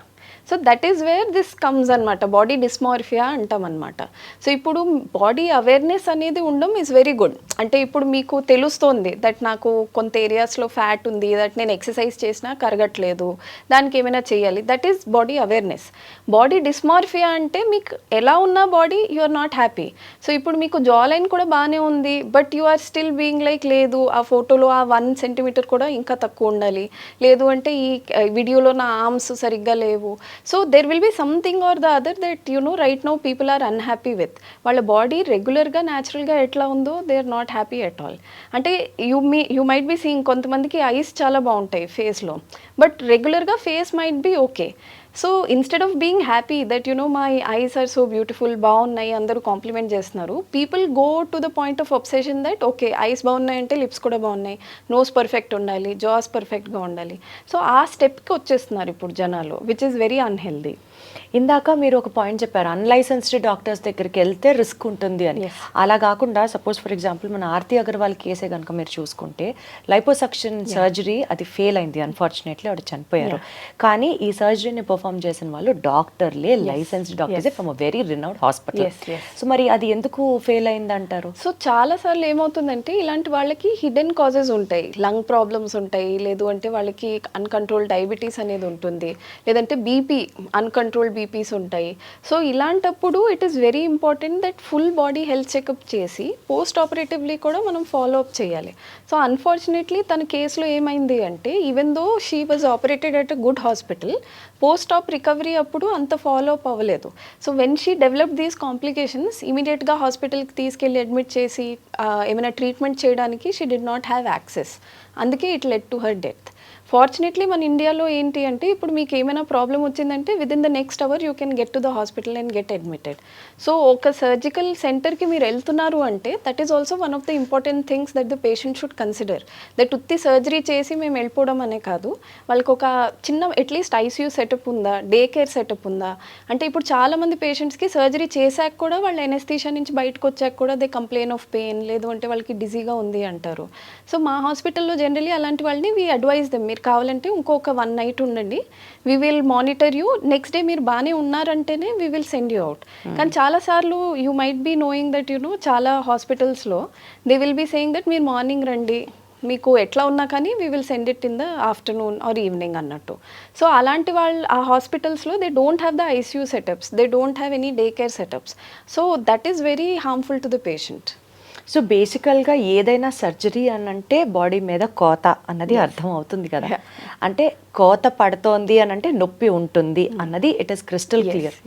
so that is where this comes అనమాట, బాడీ డిస్మార్ఫియా అంటాం అనమాట. సో ఇప్పుడు బాడీ అవేర్నెస్ అనేది ఉండడం ఈజ్ వెరీ గుడ్. అంటే ఇప్పుడు మీకు తెలుస్తోంది దట్ నాకు కొంత ఏరియాస్లో ఫ్యాట్ ఉంది, దట్ నేను ఎక్సర్సైజ్ చేసినా కరగట్లేదు, దానికి ఏమైనా చేయాలి, that is body awareness. Body dysmorphia అంటే మీకు ఎలా ఉన్నా body you are not happy. So ఇప్పుడు మీకు జా లైన్ కూడా బాగానే ఉంది, but you are still being like లేదు ఆ ఫోటోలో ఆ 1 సెంటీమీటర్ కూడా ఇంకా తక్కువ ఉండాలి, లేదు అంటే ఈ వీడియోలో నా ఆర్మ్స్ సరిగ్గా లేవు. So there will be something or the other that right now people are unhappy with. వాళ్ళ బాడీ రెగ్యులర్గా న్యాచురల్గా ఎట్లా ఉందో they are not happy at all. అంటే యూ మైట్ బీ సీయింగ్ కొంతమందికి ఐస్ చాలా బాగుంటాయి ఫేస్లో, బట్ రెగ్యులర్గా face might be okay. So instead of being happy that my eyes are so beautiful, బాగున్నాయి, అందరూ కాంప్లిమెంట్ చేస్తున్నారు, people go to the point of obsession that okay ice బాగున్నాయి అంటే లిప్స్ కూడా బాగున్నాయి, నోస్ పర్ఫెక్ట్ ఉండాలి, జాస్ పర్ఫెక్ట్గా ఉండాలి. సో ఆ స్టెప్కి వచ్చేస్తున్నారు ఇప్పుడు జనాలు, విచ్ ఈస్ వెరీ అన్హెల్దీ. ఇందాక మీరు ఒక పాయింట్ చెప్పారు, అన్లైసెన్స్డ్ డాక్టర్స్ దగ్గరికి వెళ్తే రిస్క్ ఉంటుంది అని. అలా కాకుండా సపోజ్ ఫర్ ఎగ్జాంపుల్ మన ఆర్తి అగర్వాల్ కేసే కనుక మీరు చూసుకుంటే లైపోసక్షన్ సర్జరీ అది ఫెయిల్ అయింది, అన్ఫార్చునేట్లీ ఆవిడ చనిపోయారు. కానీ ఈ సర్జరీని పర్ఫామ్ చేసిన వాళ్ళు డాక్టర్లే, లైసెన్స్డ్ డాక్టర్సే from a very renowned hospital. So మరి అది ఎందుకు ఫెయిల్ అయింది అంటారు? సో చాలాసార్లు ఏమవుతుందంటే ఇలాంటి వాళ్ళకి హిడెన్ కాజెస్ ఉంటాయి, లంగ్ ప్రాబ్లమ్స్ ఉంటాయి, లేదు అంటే వాళ్ళకి అన్కంట్రోల్ డయాబెటీస్ అనేది ఉంటుంది, లేదంటే బీపీ అన్కంట్రోల్ బీపీస్ ఉంటాయి. సో ఇలాంటప్పుడు it is very important that full body health checkup చేసి పోస్ట్ ఆపరేటివ్లీ కూడా మనం ఫాలో అప్ చేయాలి. సో అన్ఫార్చునేట్లీ తన కేసులో ఏమైంది అంటే even though she was operated at a good hospital, post AAP recovery అప్పుడు అంత ఫాలో అప్ అవ్వలేదు. So when she develop these complications ఇమీడియట్గా హాస్పిటల్కి తీసుకెళ్ళి అడ్మిట్ చేసి ఏమైనా ట్రీట్మెంట్ చేయడానికి she did not have access. అందుకే it led to her death. Fortunately మన ఇండియాలో ఏంటి అంటే ఇప్పుడు మీకు ఏమైనా ప్రాబ్లం వచ్చిందంటే within the next hour you can get to the hospital and get admitted. So ఒక సర్జికల్ సెంటర్కి మీరు వెళ్తున్నారు అంటే that is also one of the important things that the patient should consider. That ఉత్తి surgery చేసి మేము వెళ్ళిపోవడం అనే కాదు, వాళ్ళకి ఒక చిన్న అట్లీస్ట్ ఐసీయూ సెటప్ ఉందా, డే కేర్ సెటప్ ఉందా. అంటే ఇప్పుడు చాలామంది పేషెంట్స్కి సర్జరీ చేశాక కూడా వాళ్ళు ఎనెస్థీషియా నుంచి బయటకు వచ్చాక కూడా దే కంప్లైన్ ఆఫ్ పెయిన్, లేదు అంటే వాళ్ళకి డిజీగా ఉంది అంటారు. సో మా హాస్పిటల్లో జనరలీ అలాంటి వాళ్ళని వీ అడ్వైజ్ దెమ్, మీరు కావాలంటే ఇంకొక 1 నైట్ ఉండండి, we will monitor you, next day మీరు బాగానే ఉన్నారంటేనే we will send you out. కానీ చాలాసార్లు you might be knowing that చాలా హాస్పిటల్స్లో they will be saying that మీరు మార్నింగ్ రండి, మీకు ఎట్లా ఉన్నా కానీ we will send it in the afternoon or evening అన్నట్టు. సో అలాంటి వాళ్ళు ఆ హాస్పిటల్స్లో they don't have the ICU setups, they don't have any day care setups. So that is very harmful to the patient. So బేసికల్గా ఏదైనా surgery అని అంటే body మీద కోత అన్నది అర్థం అవుతుంది కదా. అంటే కోత పడుతోంది అని అంటే నొప్పి ఉంటుంది అన్నది it is crystal clear.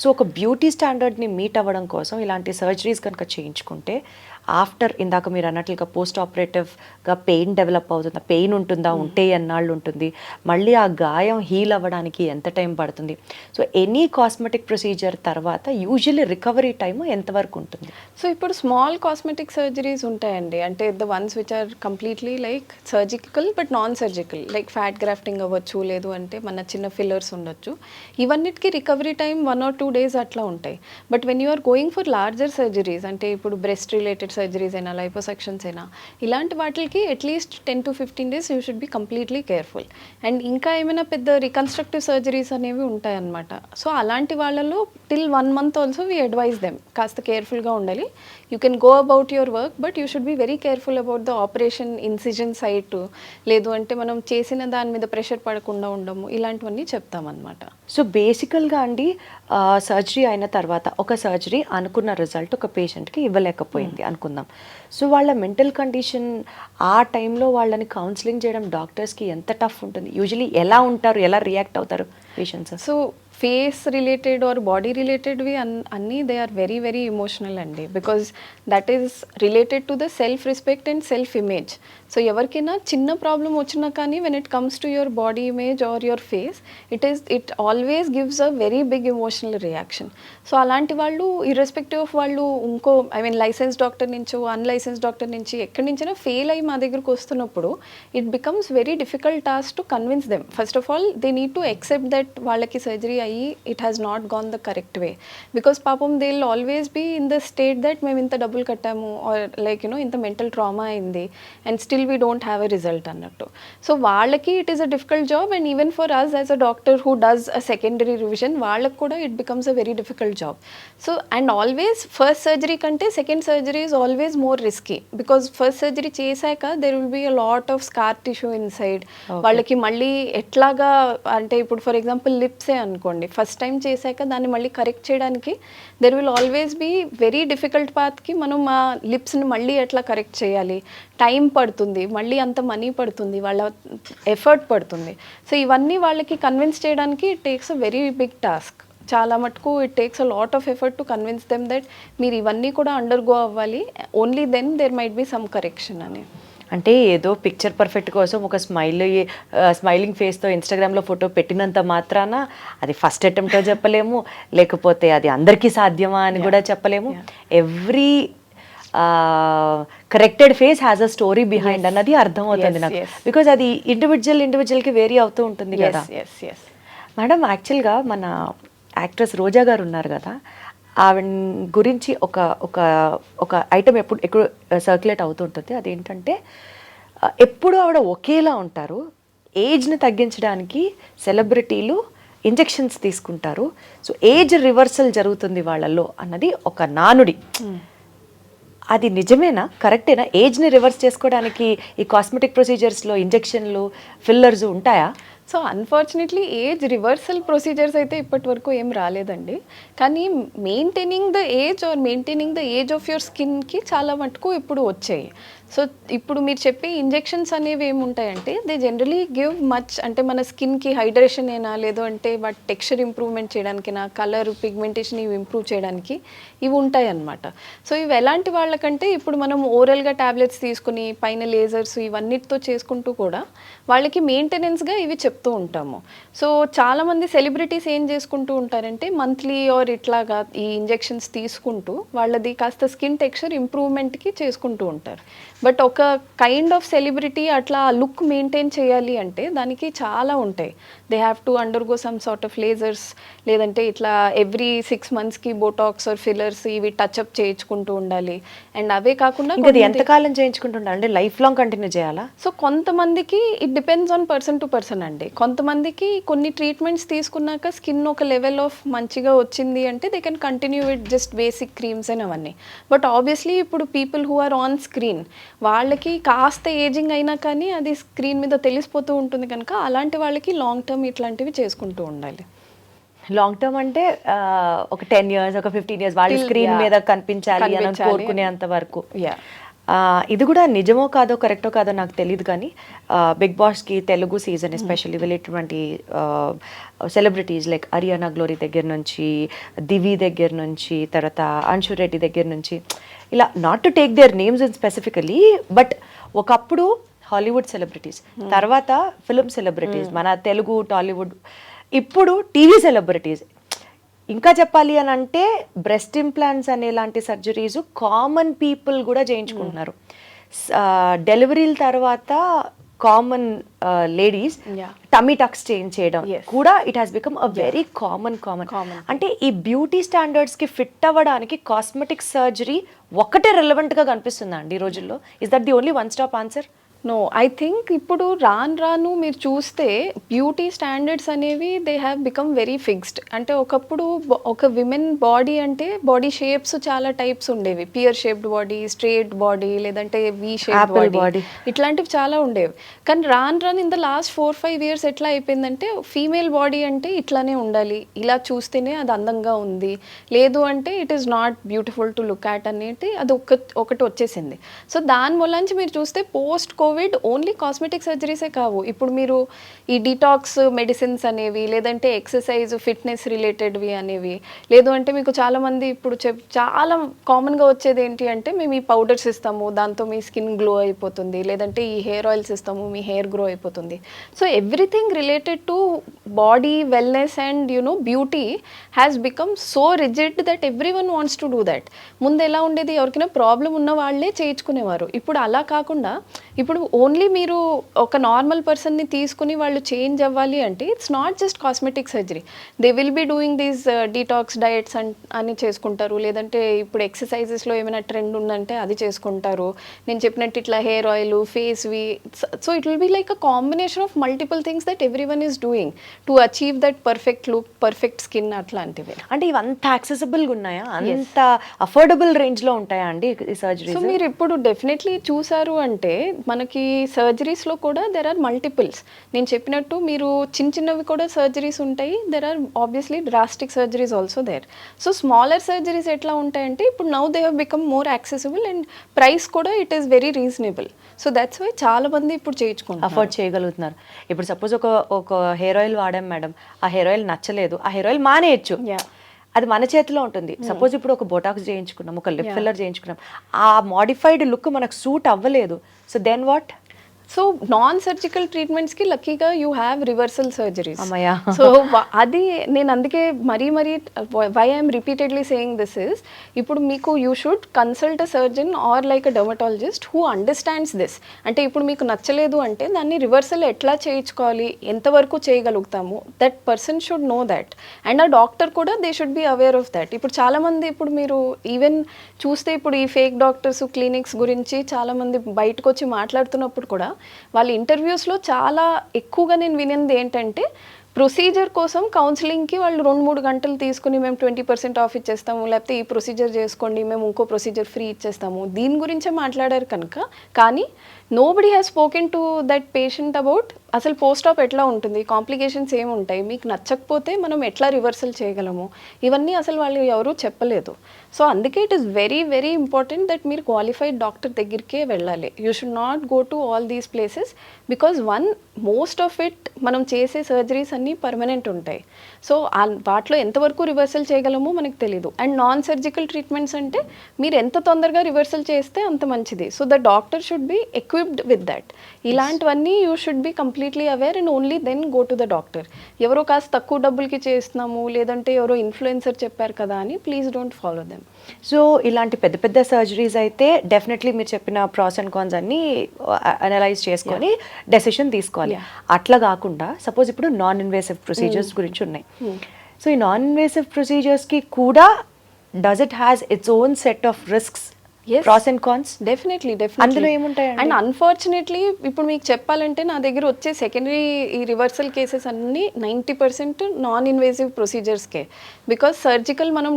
So ఒక బ్యూటీ స్టాండర్డ్ని మీట్ అవ్వడం కోసం ఇలాంటి సర్జరీస్ కనుక చేయించుకుంటే ఆఫ్టర్ ఇందాక మీరు అన్నట్లుగా పోస్ట్ ఆపరేటివ్గా పెయిన్ డెవలప్ అవుతుందా, పెయిన్ ఉంటుందా, ఉంటే ఎన్నాళ్ళు ఉంటుంది, మళ్ళీ ఆ గాయం హీల్ అవ్వడానికి ఎంత టైం పడుతుంది, సో ఎనీ కాస్మెటిక్ ప్రొసీజర్ తర్వాత యూజువల్లీ రికవరీ టైం ఎంతవరకు ఉంటుంది? సో ఇప్పుడు స్మాల్ కాస్మెటిక్ సర్జరీస్ ఉంటాయండి, అంటే the ones which are completely like surgical but non surgical, like fat grafting అవ్వచ్చు, లేదు అంటే మన చిన్న ఫిల్లర్స్ ఉండొచ్చు. ఇవన్నిటికీ రికవరీ టైం 1 or 2 days అట్లా ఉంటాయి. But when you are going for larger surgeries, అంటే ఇప్పుడు బ్రెస్ట్ రిలేటెడ్ హార్ట్ సర్జరీస్ అయినా లైపోసెక్షన్స్ అయినా ఇలాంటి వాటికి at least 10 to 15 days you should be completely careful. And ఇంకా ఏమైనా పెద్ద రికన్స్ట్రక్టివ్ సర్జరీస్ అనేవి ఉంటాయన్నమాట. సో అలాంటి వాళ్ళలో till 1 month also we advise them కాస్త కేర్ఫుల్గా ఉండాలి. You can go about your work but you should be very careful about the operation incision site, లేదు అంటే మనం చేసిన దాని మీద ప్రెషర్ పడకుండా ఉండము, ఇలాంటివన్నీ చెప్తామన్నమాట. సో బేసికల్గా అండి సర్జరీ అయిన తర్వాత ఒక సర్జరీ అనుకున్న రిజల్ట్ ఒక పేషెంట్కి ఇవ్వలేకపోయింది అనుకుందాం. సో వాళ్ళ మెంటల్ కండిషన్ ఆ టైంలో వాళ్ళని కౌన్సిలింగ్ చేయడం డాక్టర్స్కి ఎంత టఫ్ ఉంటుంది? యూజువలీ ఎలా ఉంటారు, ఎలా రియాక్ట్ అవుతారు patients? So face related or body రిలేటెడ్వి అన్నీ they are very very emotional అండి, because that is related to the self respect and self image. So ఎవరికైనా చిన్న ప్రాబ్లం వచ్చినా కానీ when it comes to your body image or your face it always gives a very big emotional reaction. So అలాంటి వాళ్ళు irrespective of వాళ్ళు ఇంకో license doctor నుంచో unlicense doctor నుంచి ఎక్కడి నుంచైనా ఫెయిల్ అయ్యి మా దగ్గరకు వస్తున్నప్పుడు it becomes very difficult task to convince them. First of all they need to accept that వాళ్ళకి సర్జరీ అయ్యి it has not gone the correct way, because పాపం they will always be in the state that మేము ఇంత డబ్బులు కట్టాము or ఇంత mental trauma అయింది and still we don't have a result అన్నట్టు. సో వాళ్ళకి it is a difficult job and even for us as a doctor who does a secondary revision వాళ్ళకి కూడా it becomes a very difficult job. So and always first surgery కంటే second surgery is always more risky, because first surgery చేశాక there will be a lot of scar tissue inside. వాళ్ళకి మళ్ళీ ఎట్లాగా అంటే ఇప్పుడు for example లిప్సే అనుకోండి, first time చేశాక దాన్ని మళ్ళీ కరెక్ట్ చేయడానికి there will always be very difficult పాత్కి మనం మా లిప్స్ని మళ్ళీ ఎట్లా కరెక్ట్ చేయాలి, టైం పడుతుంది, మళ్ళీ అంత మనీ పడుతుంది, వాళ్ళ ఎఫర్ట్ పడుతుంది. సో ఇవన్నీ వాళ్ళకి కన్విన్స్ చేయడానికి it takes a very big task. చాలా మటుకు it takes a lot of effort to convince them that మీరు ఇవన్నీ కూడా అండర్గో అవ్వాలి, only then there might be some correction అని. అంటే ఏదో పిక్చర్ పర్ఫెక్ట్ కోసం ఒక స్మైలింగ్ ఫేస్తో ఇన్స్టాగ్రామ్లో ఫోటో పెట్టినంత మాత్రాన అది ఫస్ట్ అటెంప్టో చెప్పలేము, లేకపోతే అది అందరికీ సాధ్యమా అని కూడా చెప్పలేము. Every corrected face has a story behind అన్నది అర్థమవుతుంది నాకు, బికాజ్ అది ఇండివిజువల్కి వేరీ అవుతూ ఉంటుంది కదా. మేడం, యాక్చువల్గా మన యాక్ట్రెస్ రోజా గారు ఉన్నారు కదా, ఆవిడ గురించి ఒక ఒక ఒక ఐటమ్ ఎప్పుడు సర్క్యులేట్ అవుతూ ఉంటుంది. అదేంటంటే ఎప్పుడు ఆవిడ ఒకేలా ఉంటారు, ఏజ్ని తగ్గించడానికి సెలబ్రిటీలు ఇంజెక్షన్స్ తీసుకుంటారు, సో ఏజ్ రివర్సల్ జరుగుతుంది వాళ్ళల్లో అన్నది ఒక నానుడి. అది నిజమేనా, కరెక్టేనా? ఏజ్ని రివర్స్ చేసుకోవడానికి ఈ కాస్మెటిక్ ప్రొసీజర్స్లో ఇంజెక్షన్లు ఫిల్లర్స్ ఉంటాయా? So unfortunately age reversal procedures అయితే ఇప్పటి వరకు ఏం రాలేదండి, కానీ maintaining the age of your స్కిన్కి చాలా మటుకు ఇప్పుడు వచ్చాయి. సో ఇప్పుడు మీరు చెప్పే ఇంజెక్షన్స్ అనేవి ఏముంటాయంటే దే జనరలీ గివ్ మచ్, అంటే మన స్కిన్కి హైడ్రేషన్ అయినా లేదు అంటే వాటి టెక్స్చర్ ఇంప్రూవ్మెంట్ చేయడానికైనా కలర్ పిగ్మెంటేషన్ ఇవి ఇంప్రూవ్ చేయడానికి ఇవి ఉంటాయి అన్నమాట. సో ఇవి ఎలాంటి వాళ్ళకంటే ఇప్పుడు మనం ఓరల్గా ట్యాబ్లెట్స్ తీసుకుని పైన లేజర్స్ ఇవన్నిటితో చేసుకుంటూ కూడా వాళ్ళకి మెయింటెనెన్స్గా ఇవి చెప్తూ ఉంటాము. సో చాలామంది సెలబ్రిటీస్ ఏం చేసుకుంటూ ఉంటారంటే మంత్లీ ఆర్ ఇట్లాగా ఈ ఇంజెక్షన్స్ తీసుకుంటూ వాళ్ళది కాస్త స్కిన్ టెక్స్చర్ ఇంప్రూవ్మెంట్కి చేసుకుంటూ ఉంటారు. బట్ ఒక కైండ్ ఆఫ్ సెలబ్రిటీ అట్లా లుక్ మెయింటైన్ చేయాలి అంటే దానికి చాలా ఉంటాయి. They have to undergo some sort of lasers, లేదంటే ఇట్లా ఎవ్రీ 6 monthsకి బోటాక్స్ ఆర్ ఫిల్లర్స్ ఇవి టచ్అప్ చేయించుకుంటూ ఉండాలి. అండ్ అవే కాకుండా ఎంతకాలం చేయించుకుంటుండాలి, అంటే లైఫ్ లాంగ్ కంటిన్యూ చేయాలా? సో కొంతమందికి it depends on person to person అండి. కొంతమందికి కొన్ని ట్రీట్మెంట్స్ తీసుకున్నాక స్కిన్ ఒక లెవెల్ ఆఫ్ మంచిగా వచ్చింది అంటే they can continue with just basic creams అని అవన్నీ. బట్ ఆబ్వియస్లీ ఇప్పుడు people who are on screen వాళ్ళకి కాస్త ఏజింగ్ అయినా కానీ అది స్క్రీన్ మీద తెలిసిపోతూ ఉంటుంది కనుక అలాంటి వాళ్ళకి లాంగ్ టర్మ్ ఇట్లాంటివి చేసుకుంటూ ఉండాలి. లాంగ్ టర్మ్ అంటే ఒక 10 years, ఒక 15 years వాళ్ళ స్క్రీన్ మీద కనిపించాలి అని కోరుకునేంత వరకు. ఇది కూడా నిజమో కాదో కరెక్టో కాదో నాకు తెలియదు, కానీ బిగ్ బాస్కి తెలుగు సీజన్ ఎస్పెషల్లీ వెళ్ళేటువంటి సెలబ్రిటీస్ లైక్ అరియానా గ్లోరీ దగ్గర నుంచి, దివి దగ్గర నుంచి, తర్వాత అంశు రెడ్డి దగ్గర నుంచి, ఇలా not to take their names in specifically, but ఒకప్పుడు హాలీవుడ్ సెలబ్రిటీస్, తర్వాత ఫిల్మ్ సెలబ్రిటీస్, మన తెలుగు టాలీవుడ్, ఇప్పుడు టీవీ సెలబ్రిటీస్, ఇంకా చెప్పాలి అని అంటే బ్రెస్ట్ ఇంప్లాంట్స్ అనే లాంటి సర్జరీస్ కామన్ పీపుల్ కూడా చేయించుకుంటున్నారు. డెలివరీల తర్వాత common ladies Yeah. Tummy tucks change చేయడం Yes. కూడా it has become a very common Common. అంటే ఈ బ్యూటీ స్టాండర్డ్స్ కి ఫిట్ అవ్వడానికి కాస్మెటిక్ సర్జరీ ఒక్కటే రెలవెంట్ గా కనిపిస్తుందా అండి ఈ రోజుల్లో? Is that the only one stop answer? No, I think ఇప్పుడు రాను మీరు చూస్తే బ్యూటీ స్టాండర్డ్స్ అనేవి they have become very fixed. అంటే ఒకప్పుడు ఒక విమెన్ బాడీ అంటే బాడీ షేప్స్ చాలా టైప్స్ ఉండేవి. Pear shaped body, straight body, లేదంటే V shape Apple body, body. ఇట్లాంటివి చాలా ఉండేవి. కానీ రాను ఇన్ ద లాస్ట్ 4-5 years ఎట్లా అయిపోయిందంటే ఫీమేల్ బాడీ అంటే ఇట్లానే ఉండాలి, ఇలా చూస్తేనే అది అందంగా ఉంది, లేదు అంటే it is not beautiful to look at అనేది అది ఒకటి వచ్చేసింది. సో దాని వల్ల మీరు చూస్తే పోస్ట్ కోవిడ్ ఓన్లీ కాస్మెటిక్ సర్జరీసే కావు, ఇప్పుడు మీరు ఈ డిటాక్స్ మెడిసిన్స్ అనేవి, లేదంటే ఎక్సర్సైజ్ ఫిట్నెస్ రిలేటెడ్వి అనేవి, లేదు అంటే మీకు చాలామంది ఇప్పుడు చాలా కామన్గా వచ్చేది ఏంటి అంటే మేము ఈ పౌడర్స్ ఇస్తాము, దాంతో మీ స్కిన్ గ్లో అయిపోతుంది, లేదంటే ఈ హెయిర్ ఆయిల్స్ ఇస్తాము, మీ హెయిర్ గ్రో అయిపోతుంది. So everything related to body wellness and beauty has become so rigid that every one wants to do that. ముందు ఎలా ఉండేది, ఎవరికైనా ప్రాబ్లం ఉన్న వాళ్ళే చేయించుకునేవారు. ఇప్పుడు అలా కాకుండా ఇప్పుడు ఓన్లీ మీరు ఒక నార్మల్ పర్సన్ని తీసుకుని వాళ్ళు చేంజ్ అవ్వాలి అంటే it's not just cosmetic surgery, they will be doing these detox diets అని చేసుకుంటారు, లేదంటే ఇప్పుడు ఎక్సర్సైజెస్లో ఏమైనా ట్రెండ్ ఉందంటే అది చేసుకుంటారు, నేను చెప్పినట్టు ఇట్లా హెయిర్ ఆయిల్, ఫేస్వి. So it will be like a combination of multiple things that every one is doing to achieve that perfect look, perfect skin అట్లాంటివి. అంటే ఇవంతా యాక్సెసిబుల్గా ఉన్నాయా, అంత అఫోర్డబుల్ రేంజ్లో ఉంటాయా అండి ఈ సర్జరీ? సో మీరు ఇప్పుడు డెఫినెట్లీ చూసారు అంటే మనకి సర్జరీస్లో కూడా దెర్ ఆర్ మల్టిపుల్స్. నేను చెప్పినట్టు మీరు చిన్నవి కూడా సర్జరీస్ ఉంటాయి, there are obviously drastic surgeries also there. So smaller surgeries ఎట్లా ఉంటాయంటే ఇప్పుడు now they have become more accessible and price కూడా it is very reasonable. So that's why చాలా మంది ఇప్పుడు చేయించుకుంటారు, అఫోర్డ్ చేయగలుగుతున్నారు. ఇప్పుడు సపోజ్ ఒక హెయిర్ ఆయిల్ వాడాం మేడం, ఆ హెయిర్ ఆయిల్ నచ్చలేదు, ఆ హెయిర్ ఆయిల్ మానేయచ్చు, అది మన చేతిలో ఉంటుంది. సపోజ్ ఇప్పుడు ఒక బొటాక్స్ చేయించుకున్నాం, ఒక లిప్ ఫిల్లర్ చేయించుకున్నాం, ఆ మాడిఫైడ్ లుక్ మనకు సూట్ అవ్వలేదు, so then what? So non surgical ట్రీట్మెంట్స్కి లక్కీగా యూ హ్యావ్ రివర్సల్ సర్జరీస్. అమ్మయ్యా. సో అది నేను అందుకే మరీ why I'm repeatedly saying this is, ఇప్పుడు మీకు you should consult a surgeon or like a dermatologist who understands this. అంటే ఇప్పుడు మీకు నచ్చలేదు అంటే దాన్ని రివర్సల్ ఎట్లా చేయించుకోవాలి, ఎంతవరకు చేయగలుగుతాము, that person should know that. And ఆ డాక్టర్ కూడా they should be aware of that. ఇప్పుడు చాలామంది ఇప్పుడు మీరు ఈవెన్ చూస్తే ఇప్పుడు ఈ ఫేక్ డాక్టర్స్ క్లినిక్స్ గురించి చాలామంది బయటకు వచ్చి మాట్లాడుతున్నప్పుడు కూడా వాళ్ళ ఇంటర్వ్యూస్లో చాలా ఎక్కువగా నేను వినింది ఏంటంటే ప్రొసీజర్ కోసం కౌన్సిలింగ్కి వాళ్ళు 2-3 గంటలు తీసుకుని మేము 20% ఆఫ్ ఇచ్చేస్తాము, లేకపోతే ఈ ప్రొసీజర్ చేసుకోండి మేము ఇంకో ప్రొసీజర్ ఫ్రీ ఇచ్చేస్తాము, దీని గురించే మాట్లాడారు కనుక. కానీ nobody has spoken to that patient about అసలు పోస్ట్ ఆప్ ఎట్లా ఉంటుంది, కాంప్లికేషన్స్ ఏముంటాయి, మీకు నచ్చకపోతే మనం ఎట్లా రివర్సల్ చేయగలము, ఇవన్నీ అసలు వాళ్ళు ఎవరూ చెప్పలేదు. సో అందుకే it is very very important that మీరు క్వాలిఫైడ్ డాక్టర్ దగ్గరికే వెళ్ళాలి. You should not go to all these places because most of it మనం చేసే సర్జరీస్ అన్నీ పర్మనెంట్ ఉంటాయి. సో వాటిలో ఎంతవరకు రివర్సల్ చేయగలమో మనకు తెలియదు. అండ్ నాన్ సర్జికల్ ట్రీట్మెంట్స్ అంటే మీరు ఎంత తొందరగా రివర్సల్ చేస్తే అంత మంచిది. So the doctor should be equipped with that. ఇలాంటివన్నీ you should be completely aware and only then go to the doctor. ఎవరో కాస్త తక్కువ డబ్బులకి చేస్తున్నాము, లేదంటే ఎవరో ఇన్ఫ్లుయెన్సర్ చెప్పారు కదా అని please don't follow them. So ఇలాంటి పెద్ద పెద్ద సర్జరీస్ అయితే డెఫినెట్లీ మీరు చెప్పిన ప్రాస్ అండ్ కాన్స్ అన్ని అనలైజ్ చేసుకొని డెసిషన్ తీసుకోవాలి. అట్లా కాకుండా సపోజ్ ఇప్పుడు నాన్ ఇన్వేసివ్ ప్రొసీజర్స్ గురించి ఉన్నాయి. సో ఈ నాన్ ఇన్వేసివ్ ప్రొసీజర్స్కి కూడా does it has its own set of risks, pros and cons? Definitely అందులో ఏముంటాయి? అండ్ అన్ఫార్చునేట్లీ ఇప్పుడు మీకు చెప్పాలంటే నా దగ్గర వచ్చే సెకండరీ ఈ రివర్సల్ కేసెస్ అన్నీ 90% నాన్ ఇన్వేసివ్ ప్రొసీజర్స్కే. బికాస్ సర్జికల్ మనం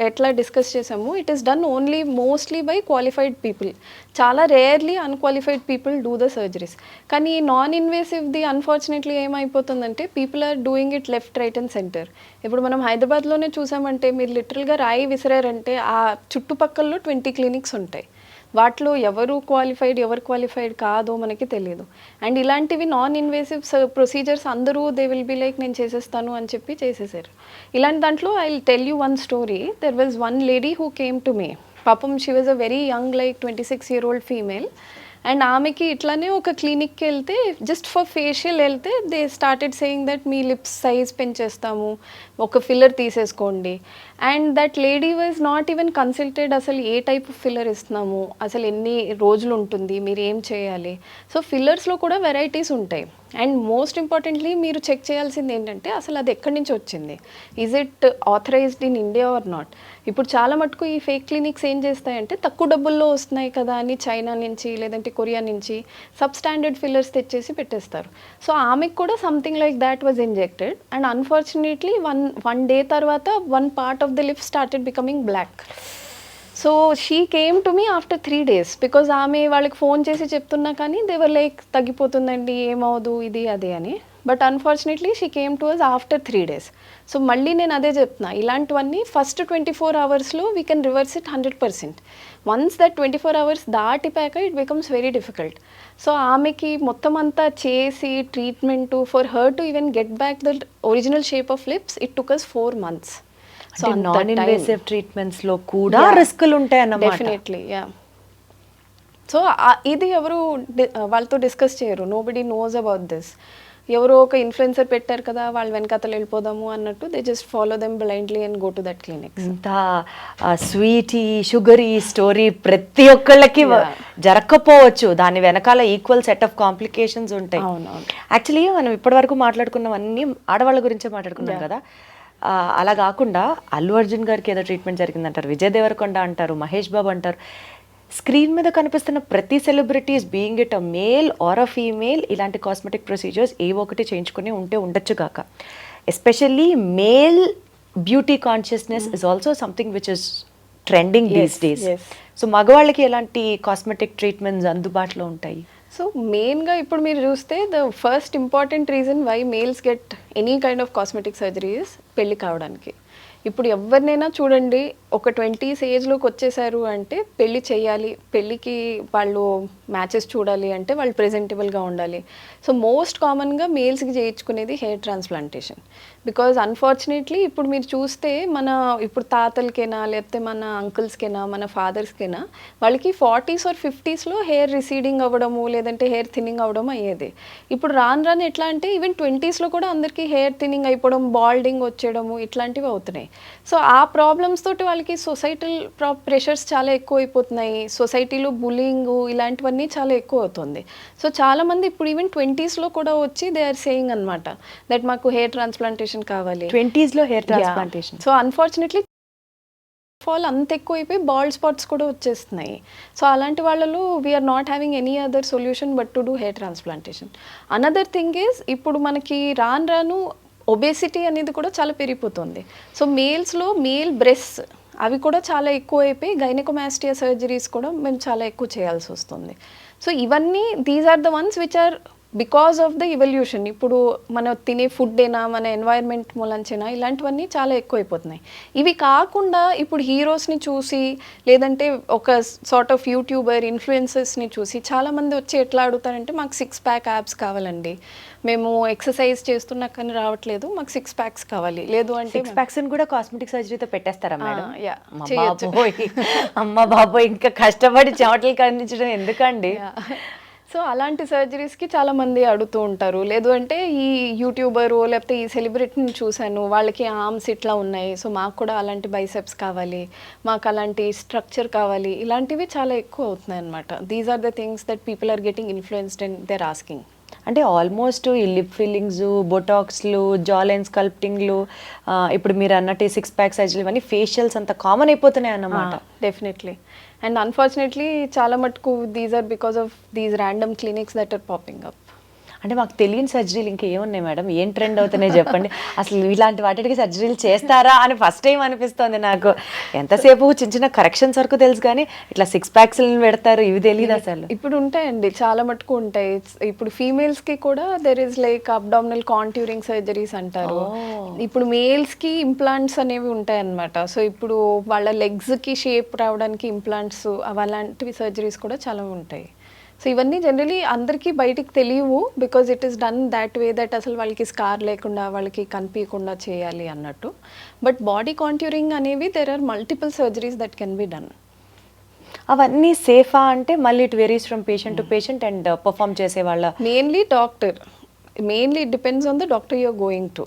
ఎట్లా డిస్కస్ చేసాము, it is done only mostly by qualified people. చాలా rarely unqualified people do the surgeries. కానీ నాన్ ఇన్వేసివ్ది అన్ఫార్చునేట్లీ ఏమైపోతుందంటే people are doing it left, right and center. ఇప్పుడు మనం హైదరాబాద్లోనే చూసామంటే మీరు లిటరల్గా రాయి విసిరారంటే ఆ చుట్టుపక్కల్లో 20 క్లినిక్స్ ఉంటాయి. వాటిలో ఎవరు క్వాలిఫైడ్ కాదో మనకి తెలియదు. అండ్ ఇలాంటివి నాన్ ఇన్వేసివ్ ప్రొసీజర్స్ అందరూ దే విల్ బి లైక్ నేను చేసేస్తాను అని చెప్పి చేసేసారు. ఇలాంటి దాంట్లో I will tell you one story. There was one lady who came to me. పాపం she was a very young, like 26-year-old female. And ఆమెకి ఇట్లానే ఒక క్లినిక్కి వెళ్తే జస్ట్ ఫర్ ఫేషియల్ వెళ్తే దే స్టార్టెడ్ సేయింగ్ దట్ మీ లిప్స్ సైజ్ పెంచేస్తాము, ఒక ఫిల్లర్ తీసేసుకోండి. And that lady was not even consulted అసలు ఏ టైప్ ఆఫ్ ఫిల్లర్ ఇస్తున్నాము, అసలు ఎన్ని రోజులు ఉంటుంది, మీరు ఏం చేయాలి. సో ఫిల్లర్స్లో కూడా వెరైటీస్ ఉంటాయి. అండ్ మోస్ట్ ఇంపార్టెంట్లీ మీరు చెక్ చేయాల్సింది ఏంటంటే అసలు అది ఎక్కడి నుంచి వచ్చింది, is it authorised in India or not. ఇప్పుడు చాలా మటుకు ఈ ఫేక్ క్లినిక్స్ ఏం చేస్తాయంటే తక్కువ డబ్బుల్లో వస్తున్నాయి కదా అని చైనా నుంచి లేదంటే కొరియా నుంచి సబ్ స్టాండర్డ్ ఫిల్లర్స్ తెచ్చేసి పెట్టేస్తారు. సో ఆమెకు కూడా something like that was injected and unfortunately one day తర్వాత one part of the lip started becoming black. So she came to me after 3 days because ఆమె వాళ్ళకి ఫోన్ చేసి చెప్తున్నా కానీ దేవర్ లైక్ తగ్గిపోతుందండి, ఏమవుదు ఇది అదే అని. But unfortunately she came to us after 3 days. So మళ్ళీ నేను అదే చెప్తున్నా, ఇలాంటివన్నీ first 24 hours we can reverse it 100%. Once that 24 hours దాటిపాక it becomes very difficult. So ఆమెకి మొత్తం అంతా చేసి treatment for her to even get back the original shape of lips it took us 4 months. So non invasive treatments లో కూడా రిస్కులు ఉంటాయి అన్నమాట. Definitely yeah. సో ఇది ఎవరు వాళ్ళతో డిస్కస్ చేయరు, నోబడీ నోస్ అబౌట్ దిస్. ఎవరో ఒక ఇన్ఫ్లుయెన్సర్ పెట్టారు కదా వాళ్ళ వెనకాతలు వెళ్ళిపోదాము అన్నట్టు they just follow them blindly and go to that clinic. ఇంత స్వీటీ షుగరీ స్టోరీ ప్రతి ఒక్కళ్ళకి జరగకపోవచ్చు, దాని వెనకాల ఈక్వల్ సెట్ ఆఫ్ కాంప్లికేషన్స్ ఉంటాయి. యాక్చువల్లీ మనం ఇప్పటివరకు మాట్లాడుకున్నవన్నీ ఆడవాళ్ళ గురించే మాట్లాడుకున్నాం కదా. అలా కాకుండా అల్లు అర్జున్ గారికి ఏదో ట్రీట్మెంట్ జరిగిందంటారు, విజయ్ దేవరకొండ అంటారు, మహేష్ బాబు అంటారు. స్క్రీన్ మీద కనిపిస్తున్న ప్రతి celebrities being it a male or a female ఇలాంటి కాస్మెటిక్ ప్రొసీజర్స్ ఏవో ఒకటి చేయించుకుని ఉండొచ్చు కాక. Especially male beauty consciousness is also something which is trending these days. So మగవాళ్ళకి ఎలాంటి కాస్మెటిక్ ట్రీట్మెంట్స్ అందుబాటులో ఉంటాయి? సో మెయిన్గా ఇప్పుడు మీరు చూస్తే the first important reason why males get any kind of cosmetic surgeries పెళ్ళి కావడానికి. ఇప్పుడు ఎవరినైనా చూడండి, ఒక 20s ఏజ్లోకి వచ్చేసారు అంటే పెళ్ళి చేయాలి, పెళ్ళికి వాళ్ళు మ్యాచెస్ చూడాలి అంటే వాళ్ళు ప్రెజెంటబుల్గా ఉండాలి. సో మోస్ట్ కామన్గా మేల్స్కి చేయించుకునేది హెయిర్ ట్రాన్స్ప్లాంటేషన్. బికాజ్ అన్ఫార్చునేట్లీ ఇప్పుడు మీరు చూస్తే మన ఇప్పుడు తాతలకైనా లేకపోతే మన అంకుల్స్కైనా మన ఫాదర్స్కైనా వాళ్ళకి 40s or 50sలో హెయిర్ రిసీడింగ్ అవ్వడము లేదంటే హెయిర్ థిన్నింగ్ అవ్వడం అయ్యేది. ఇప్పుడు రాను ఎట్లా అంటే ఈవెన్ 20sలో కూడా అందరికీ హెయిర్ థిన్నింగ్ అయిపోవడం, బాల్డింగ్ వచ్చేయడము ఇట్లాంటివి అవుతున్నాయి. సో ఆ ప్రాబ్లమ్స్ తోటి వాళ్ళకి సొసైటల్ ప్రెషర్స్ చాలా ఎక్కువ అయిపోతున్నాయి, సొసైటీలో బులింగ్ ఇలాంటివన్నీ చాలా ఎక్కువ అవుతుంది. సో చాలామంది ఇప్పుడు ఈవెన్ 20sలో కూడా వచ్చి దే ఆర్ సేయింగ్ అనమాట దట్ మాకు హెయిర్ ట్రాన్స్ప్లాంటేషన్ కావాలి. 20sలో hair transplantation. So unfortunately fall అంత ఎక్కువ అయిపోయి బాల్డ్ స్పాట్స్ కూడా వచ్చేస్తున్నాయి. సో అలాంటి వాళ్ళలో we are not having any other solution but to do hair transplantation. Another thing is ఇప్పుడు మనకి రాను ఒబేసిటీ అనేది కూడా చాలా పెరిగిపోతుంది. సో మేల్స్లో మేల్ బ్రెస్ట్ అవి కూడా చాలా ఎక్కువ అయిపోయి గైనకోమాస్టియా సర్జరీస్ కూడా మేము చాలా ఎక్కువ చేయాల్సి వస్తుంది. సో ఇవన్నీ these are the ones which are because of the evolution. ఇప్పుడు మన తినే ఫుడ్ అయినా మన ఎన్వైర్న్మెంట్ మూలంచేనా ఇలాంటివన్నీ చాలా ఎక్కువ అయిపోతున్నాయి. ఇవి కాకుండా ఇప్పుడు హీరోస్ని చూసి లేదంటే ఒక సార్ట్ ఆఫ్ యూట్యూబర్ ఇన్ఫ్లుయెన్సర్స్ని చూసి చాలామంది వచ్చి ఎట్లా అడుగుతారంటే మాకు 6 pack abs కావాలండి, మేము ఎక్సర్సైజ్ చేస్తున్నా కానీ రావట్లేదు, మాకు 6 packs కావాలి, లేదు అంటే 6 packs కూడా కాస్మెటిక్ సర్జరీతో పెట్టేస్తారా మేడం? చేయొచ్చు. అమ్మ బాబోయ్, ఇంకా కష్టపడి చెమటలు కందించడం ఎందుకండి? సో అలాంటి సర్జరీస్కి చాలామంది అడుగుతూ ఉంటారు. లేదు అంటే ఈ యూట్యూబరు లేకపోతే ఈ సెలబ్రిటీని చూశాను, వాళ్ళకి ఆర్మ్స్ ఇట్లా ఉన్నాయి, సో మాకు కూడా అలాంటి బైసెప్స్ కావాలి, మాకు అలాంటి స్ట్రక్చర్ కావాలి, ఇలాంటివి చాలా ఎక్కువ అవుతున్నాయి అనమాట. These are the things that people are getting influenced and they are asking. అంటే ఆల్మోస్ట్ ఈ లిప్ ఫిల్లింగ్స్, బొటాక్స్లు, జా లైన్ స్కల్ప్టింగ్లు, ఇప్పుడు మీరు అన్నట్టు 6 pack సర్జరీలు ఇవన్నీ ఫేషియల్స్ అంత కామన్ అయిపోతున్నాయి అన్నమాట. డెఫినెట్లీ. అండ్ అన్ఫార్చునేట్లీ చాలా మటుకు these are because of these random clinics that are popping up. అంటే మాకు తెలియని సర్జరీలు ఇంకా ఏమున్నాయి మేడం? ఏం ట్రెండ్ అవుతున్నాయి చెప్పండి. అసలు ఇలాంటి వాటికి సర్జరీలు చేస్తారా అని ఫస్ట్ టైం అనిపిస్తుంది నాకు. ఎంతసేపు చిన్న చిన్న కరెక్షన్స్ వరకు తెలుసు కానీ ఇట్లా 6 packs పెడతారు ఇవి తెలియదు అసలు. ఇప్పుడు ఉంటాయండి, చాలా మటుకు ఉంటాయి. ఇప్పుడు ఫీమేల్స్కి కూడా there is like abdominal contouring surgeries అంటారు. ఇప్పుడు మేల్స్కి ఇంప్లాంట్స్ అనేవి ఉంటాయి అన్నమాట. సో ఇప్పుడు వాళ్ళ లెగ్స్కి షేప్ రావడానికి ఇంప్లాంట్స్ అలాంటివి సర్జరీస్ కూడా చాలా ఉంటాయి. సో ఇవన్నీ జనరలీ అందరికీ బయటికి తెలియవు because it is done that way that అసలు వాళ్ళకి స్కార్ లేకుండా వాళ్ళకి కనిపించకుండా చేయాలి అన్నట్టు. బట్ బాడీ కాంట్యూరింగ్ అనేవి there are multiple surgeries that can be done. అవన్నీ సేఫా అంటే మళ్ళీ it varies from patient to patient and perform చేసే వాళ్ళ mainly doctor, mainly it depends on the doctor you're going to.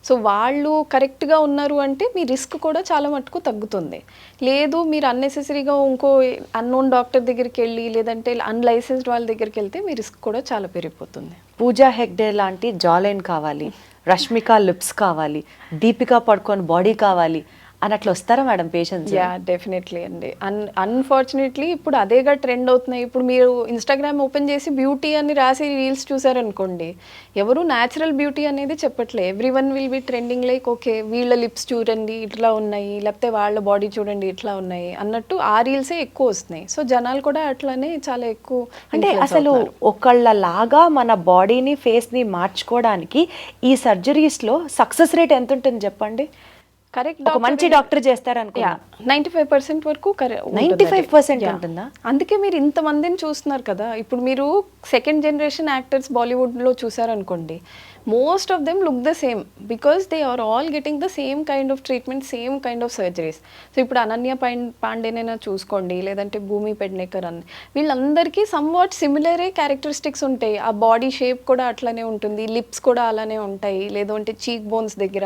So వాళ్ళు కరెక్ట్గా ఉన్నారు అంటే మీ రిస్క్ కూడా చాలా మటుకు తగ్గుతుంది. లేదు మీరు అన్నెసెసరీగా ఇంకో అన్నోన్ డాక్టర్ దగ్గరికి వెళ్ళి లేదంటే అన్లైసెన్స్డ్ వాళ్ళ దగ్గరికి వెళ్తే మీ రిస్క్ కూడా చాలా పెరిగిపోతుంది. పూజా హెగ్డే లాంటి జాలైన్ కావాలి, రష్మిక లిప్స్ కావాలి, దీపికా పడుకోని బాడీ కావాలి అని అట్లా వస్తారా మేడం పేషెంట్స్? యా డెఫినెట్లీ అండి. అన్ఫార్చునేట్లీ ఇప్పుడు అదేగా ట్రెండ్ అవుతున్నాయి. ఇప్పుడు మీరు ఇన్స్టాగ్రామ్ ఓపెన్ చేసి బ్యూటీ అని రాసి రీల్స్ చూసారనుకోండి, ఎవరు న్యాచురల్ బ్యూటీ అనేది చెప్పట్లే. Every one will be trending like okay వీళ్ళ లిప్స్ చూడండి ఇట్లా ఉన్నాయి, లేకపోతే వాళ్ళ బాడీ చూడండి ఇట్లా ఉన్నాయి అన్నట్టు ఆ రీల్సే ఎక్కువ వస్తున్నాయి. సో జనాలు కూడా అట్లానే చాలా ఎక్కువ అంటే అసలు ఒకళ్ళలాగా మన బాడీని ఫేస్ని మార్చుకోవడానికి ఈ సర్జరీస్లో సక్సెస్ రేట్ ఎంత ఉంటుంది చెప్పండి? కరెక్ట్ ఒక మంచి డాక్టర్ చేస్తారనుకో 95% వరకు 95% ఉంటుందా? అందుకే మీరు ఇంతమందిని చూస్తున్నారు కదా. ఇప్పుడు మీరు సెకండ్ జనరేషన్ యాక్టర్స్ బాలీవుడ్లో చూసారనుకోండి, most of them look the same because they are all getting the same kind of treatment, same kind of surgeries. So ఇప్పుడు అనన్య పాండేనైనా చూసుకోండి, లేదంటే భూమి పెడ్నేకర్ అని, వీళ్ళందరికీ సమ్ వాట్ సిమిలరే క్యారెక్టరిస్టిక్స్ ఉంటాయి. ఆ బాడీ షేప్ కూడా అట్లానే ఉంటుంది, లిప్స్ కూడా అలానే ఉంటాయి, లేదంటే చీక్ బోన్స్ దగ్గర.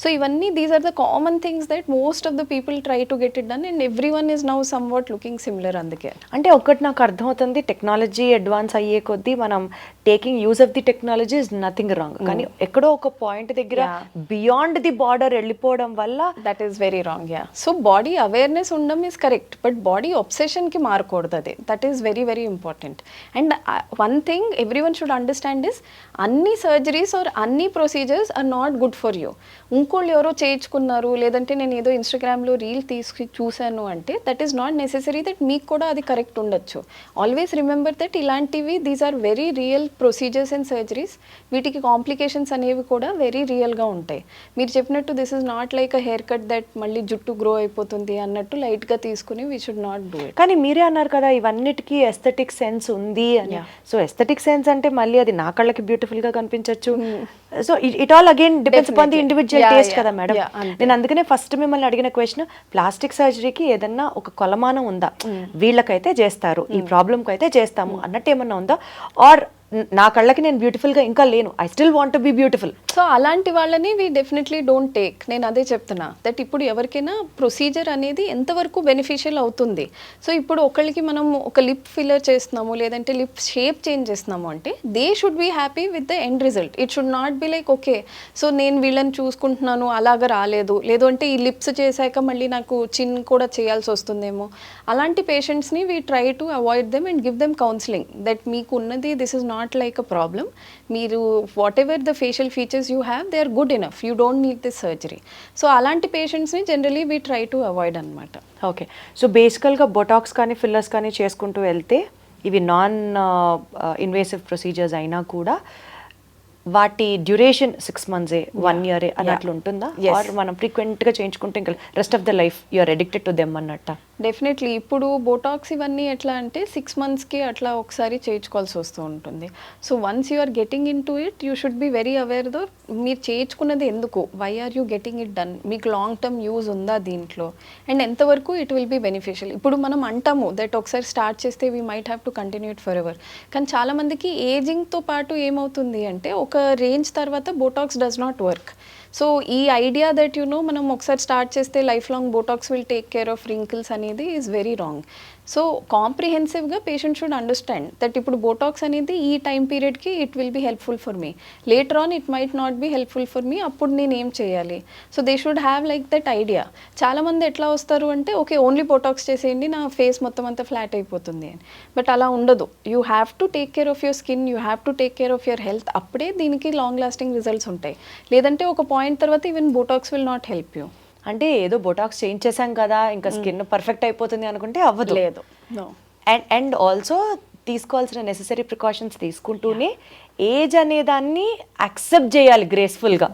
సో ఇవన్నీ these are the common things that most of the people try to get it done and everyone is now somewhat looking similar. అందుకే అంటే ఒకటి నాకు అర్థమవుతుంది, టెక్నాలజీ అడ్వాన్స్ అయ్యే కొద్దీ మనం taking use of the technology is nothing wrong, కానీ ఎక్కడో ఒక పాయింట్ దగ్గర బియాండ్ ది బార్డర్ వెళ్ళిపోవడం వల్ల that is very wrong. Yeah so body awareness ఉండడం ఈస్ కరెక్ట్, బట్ బాడీ ఒబ్సెషన్కి మారకూడదు. అది that is very very important. And one thing everyone should understand is అన్ని సర్జరీస్ ఆర్ అన్ని procedures are not good for you. ఇంకోళ్ళు ఎవరో చేయించుకున్నారు, లేదంటే నేను ఏదో ఇన్స్టాగ్రామ్లో రీల్ తీసుకు చూశాను అంటే that is not necessary that మీకు కూడా అది కరెక్ట్ ఉండొచ్చు. ఆల్వేస్ రిమెంబర్ దట్ ఇలాంటివి these are very real procedures and surgeries. వీటికి కాంప్లికేషన్స్ అనేవి కూడా వెరీ రియల్గా ఉంటాయి. మీరు చెప్పినట్టు this is not like a haircut that మళ్ళీ జుట్టు గ్రో అయిపోతుంది అన్నట్టు లైట్గా తీసుకుని we should not do it. కానీ మీరే అన్నారు కదా ఇవన్నిటికీ ఎస్థెటిక్ సెన్స్ ఉంది అని. సో ఎస్థెటిక్ సెన్స్ అంటే మళ్ళీ అది నా కళ్ళకి బ్యూటిఫుల్గా కనిపించవచ్చు. So it all again depends upon the individual taste కదా మేడం. నేను అందుకనే ఫస్ట్ మిమ్మల్ని అడిగిన క్వశ్చన్, ప్లాస్టిక్ సర్జరీకి ఏదన్నా ఒక కొలమానం ఉందా, వీళ్ళకైతే చేస్తారు ఈ ప్రాబ్లంకి అయితే చేస్తాము అన్నట్టు ఏమన్నా ఉందా? ఆర్ నా కళ్ళకి నేను బ్యూటిఫుల్గా ఇంకా లేను, I still want to be beautiful. So అలాంటి వాళ్ళని వీ డెఫినెట్లీ డోంట్ టేక్. నేను అదే చెప్తున్నా దట్ ఇప్పుడు ఎవరికైనా ప్రొసీజర్ అనేది ఎంతవరకు బెనిఫిషియల్ అవుతుంది. సో ఇప్పుడు ఒకళ్ళకి మనం ఒక లిప్ ఫిల్లర్ చేస్తున్నాము, లేదంటే లిప్ షేప్ చేంజ్ చేస్తున్నాము అంటే they should be happy with the end result. It should not be like okay so నేను వీళ్ళని చూసుకుంటున్నాను అలాగా రాలేదు, లేదు అంటే ఈ లిప్స్ చేశాక మళ్ళీ నాకు చిన్ కూడా చేయాల్సి వస్తుందేమో. అలాంటి పేషెంట్స్ని we try to avoid them and give them counselling that మీకు ఉన్నది this is not like a problem, మీరు whatever the facial features you have they are good enough, you don't need this surgery. So అలాంటి పేషెంట్స్ని generally we try to avoid అనమాట. Okay, so బేసికల్గా botox కానీ fillers కానీ చేసుకుంటూ వెళ్తే ఇవి నాన్ ఇన్వేసివ్ ప్రొసీజర్స్ అయినా కూడా వాటి డ్యూరేషన్ 6 months 1 year అని అట్లా ఉంటుందా? ఆర్ మనం ఫ్రీక్వెంట్గా చేయించుకుంటే ఇంకా rest of the life you are addicted to them అన్నట్ట? డెఫినెట్లీ ఇప్పుడు బోటాక్స్ ఇవన్నీ ఎట్లా అంటే 6 monthsకి అట్లా ఒకసారి చేయించుకోవాల్సి వస్తూ ఉంటుంది. So once you are getting in to it you should be very aware though మీరు చేయించుకున్నది ఎందుకు, why are you getting it done, మీకు లాంగ్ టర్మ్ యూజ్ ఉందా దీంట్లో, అండ్ ఎంతవరకు ఇట్ విల్ బి బెనిఫిషియల్. ఇప్పుడు మనం అంటాము దట్ ఒకసారి స్టార్ట్ చేస్తే we might have to continue it forever, కానీ చాలామందికి ఏజింగ్తో పాటు ఏమవుతుంది అంటే ఒక రేంజ్ తర్వాత botox does not work. So ఈ ఐడియా దట్ యు నో మనం ఒకసారి స్టార్ట్ చేస్తే life long botox will take care of wrinkles అనేది ఈజ్ వెరీ రాంగ్. సో కాంప్రిహెన్సివ్గా పేషెంట్ షుడ్ అండర్స్టాండ్ దట్ ఇప్పుడు బోటాక్స్ అనేది ఈ టైం పీరియడ్కి it will be helpful for me, later on it might not be helpful for మీ, అప్పుడు నేను ఏం చేయాలి. So they should have like that idea. చాలామంది ఎట్లా వస్తారు అంటే ఓకే ఓన్లీ బోటాక్స్ చేసేయండి నా ఫేస్ మొత్తం అంతా ఫ్లాట్ అయిపోతుంది అని, బట్ అలా ఉండదు. You have to take care of your skin, you have to take care of your health, అప్పుడే దీనికి లాంగ్ లాస్టింగ్ రిజల్ట్స్ ఉంటాయి. లేదంటే ఒక పాయింట్ తర్వాత even Botox will not help you. అంటే ఏదో బొటాక్స్ చేంజ్ చేసాం కదా ఇంకా స్కిన్ పర్ఫెక్ట్ అయిపోతుంది అనుకుంటే అవ్వదు. లేదు. అండ్ ఆల్సో తీసుకోవాల్సిన నెసెసరీ ప్రికాషన్స్ తీసుకుంటూనే ఏజ్ అనే దాన్ని యాక్సెప్ట్ చేయాలి గ్రేస్ఫుల్గా.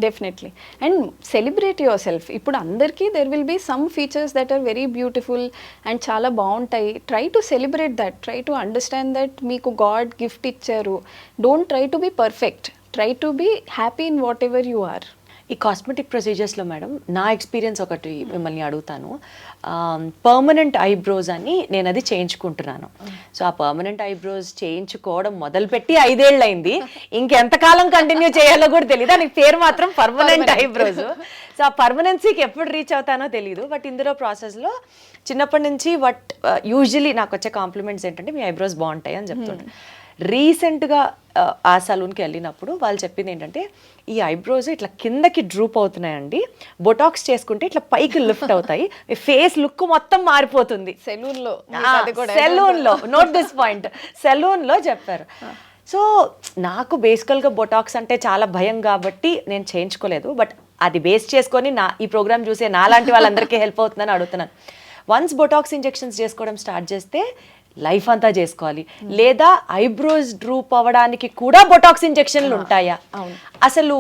Definitely. And celebrate yourself. ఇప్పుడు అందరికీ there will be some features that are very beautiful and చాలా బాగుంటాయి. Try to celebrate that, try to understand that మీకు గాడ్ గిఫ్ట్ ఇచ్చారు. Don't try to be perfect, try to be happy in whatever you are. ఈ cosmetic ప్రొసీజర్స్లో madam నా experience ఒకటి మిమ్మల్ని అడుగుతాను. పర్మనెంట్ ఐబ్రోస్ అని నేను అది చేయించుకుంటున్నాను. సో ఆ పర్మనెంట్ ఐబ్రోస్ చేయించుకోవడం మొదలుపెట్టి 5 ఏళ్ళు అయింది. ఇంకెంతకాలం కంటిన్యూ చేయాలో కూడా తెలియదు. దానికి పేరు మాత్రం పర్మనెంట్ ఐబ్రోస్. సో ఆ పర్మనెన్సీకి ఎప్పుడు రీచ్ అవుతానో తెలియదు. బట్ ఇందులో ప్రాసెస్లో చిన్నప్పటి నుంచి యూజువలీ నాకు వచ్చే కాంప్లిమెంట్స్ ఏంటంటే మీ ఐబ్రోస్ బాగుంటాయి అని చెప్తుంటారు. రీసెంట్గా ఆ సలూన్కి వెళ్ళినప్పుడు వాళ్ళు చెప్పింది ఏంటంటే ఈ ఐబ్రోస్ ఇట్లా కిందకి డ్రూప్ అవుతున్నాయండి, బొటాక్స్ చేసుకుంటే ఇట్లా పైకి లిఫ్ట్ అవుతాయి, మీ ఫేస్ లుక్ మొత్తం మారిపోతుంది. సెలూన్లో నోట్ దిస్ పాయింట్, సెలూన్లో చెప్పారు. సో నాకు బేసికల్గా బొటాక్స్ అంటే చాలా భయం కాబట్టి నేను చేయించుకోలేదు. బట్ అది బేస్ చేసుకొని ఈ ప్రోగ్రామ్ చూసే నాలాంటి వాళ్ళందరికీ హెల్ప్ అవుతుందని అడుగుతున్నాను. వన్స్ బొటాక్స్ ఇంజెక్షన్స్ చేసుకోవడం స్టార్ట్ చేస్తే లైఫ్ అంతా చేసుకోవాలి, లేదా ఐబ్రోస్ డ్రూప్ అవ్వడానికి కూడా బొటాక్స్ ఇంజెక్షన్లు ఉంటాయా? అసలు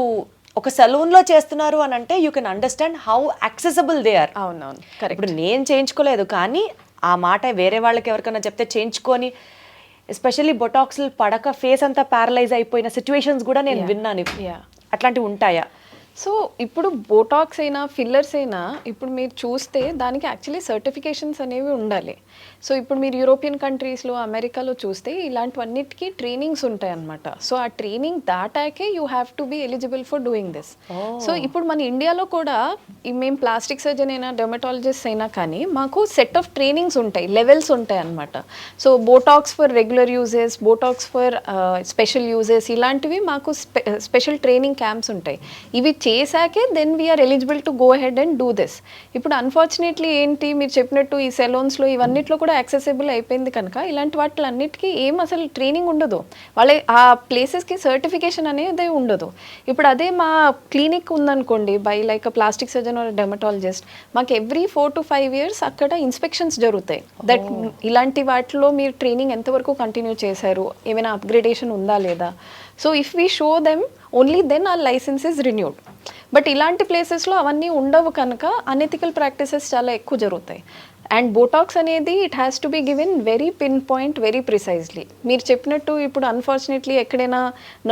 ఒక సలూన్లో చేస్తున్నారు అని అంటే you can understand how accessible they are. అవునవును, ఇప్పుడు నేను చేయించుకోలేదు, కానీ ఆ మాట వేరే వాళ్ళకి ఎవరికైనా చెప్తే చేయించుకొని, ఎస్పెషల్లీ బొటాక్స్లు పడక ఫేస్ అంతా ప్యారలైజ్ అయిపోయిన సిచ్యువేషన్స్ కూడా నేను విన్నాను. అట్లాంటివి ఉంటాయా? సో ఇప్పుడు బోటాక్స్ అయినా ఫిల్లర్స్ అయినా ఇప్పుడు మీరు చూస్తే దానికి యాక్చువల్లీ సర్టిఫికేషన్స్ అనేవి ఉండాలి. సో ఇప్పుడు మీరు యూరోపియన్ కంట్రీస్లో, అమెరికాలో చూస్తే ఇలాంటివన్నిటికీ ట్రైనింగ్స్ ఉంటాయి అన్నమాట. సో ఆ ట్రైనింగ్ దాటాకే you have to be eligible for doing this. So ఇప్పుడు మన ఇండియాలో కూడా మేము ప్లాస్టిక్ సర్జన్ అయినా డెర్మటాలజిస్ట్ అయినా కానీ మాకు సెట్ ఆఫ్ ట్రైనింగ్స్ ఉంటాయి, లెవెల్స్ ఉంటాయి అన్నమాట. So botox for regular uses, botox for special uses, ఇలాంటివి మాకు స్పెషల్ ట్రైనింగ్ క్యాంప్స్ ఉంటాయి. ఇవి చేశాకే then we're eligible to go ahead and do this. ఇప్పుడు అన్ఫార్చునేట్లీ ఏంటి మీరు చెప్పినట్టు ఈ సెలూన్స్లో ఇవన్నిట్లో కూడా యాక్సెసిబుల్ అయిపోయింది కనుక ఇలాంటి వాటిలన్నిటికీ ఏం అసలు ట్రైనింగ్ ఉండదు, వాళ్ళ ఆ ప్లేసెస్కి సర్టిఫికేషన్ అనేది ఉండదు. ఇప్పుడు అదే మా క్లినిక్ ఉందనుకోండి, by like plastic surgeon or dermatologist, మాకు ఎవ్రీ 4 to 5 years అక్కడ ఇన్స్పెక్షన్స్ జరుగుతాయి. దట్ ఇలాంటి వాటిలో మీరు ట్రైనింగ్ ఎంతవరకు కంటిన్యూ చేశారు, ఏమైనా అప్గ్రేడేషన్ ఉందా లేదా. So if we show them only then our licence is renewed. But ఇలాంటి ప్లేసెస్లో అవన్నీ ఉండవు కనుక అనెథికల్ ప్రాక్టీసెస్ చాలా ఎక్కువ జరుగుతాయి. అండ్ బోటాక్స్ అనేది it has to be given very pin point, very precisely. మీరు చెప్పినట్టు ఇప్పుడు అన్ఫార్చునేట్లీ ఎక్కడైనా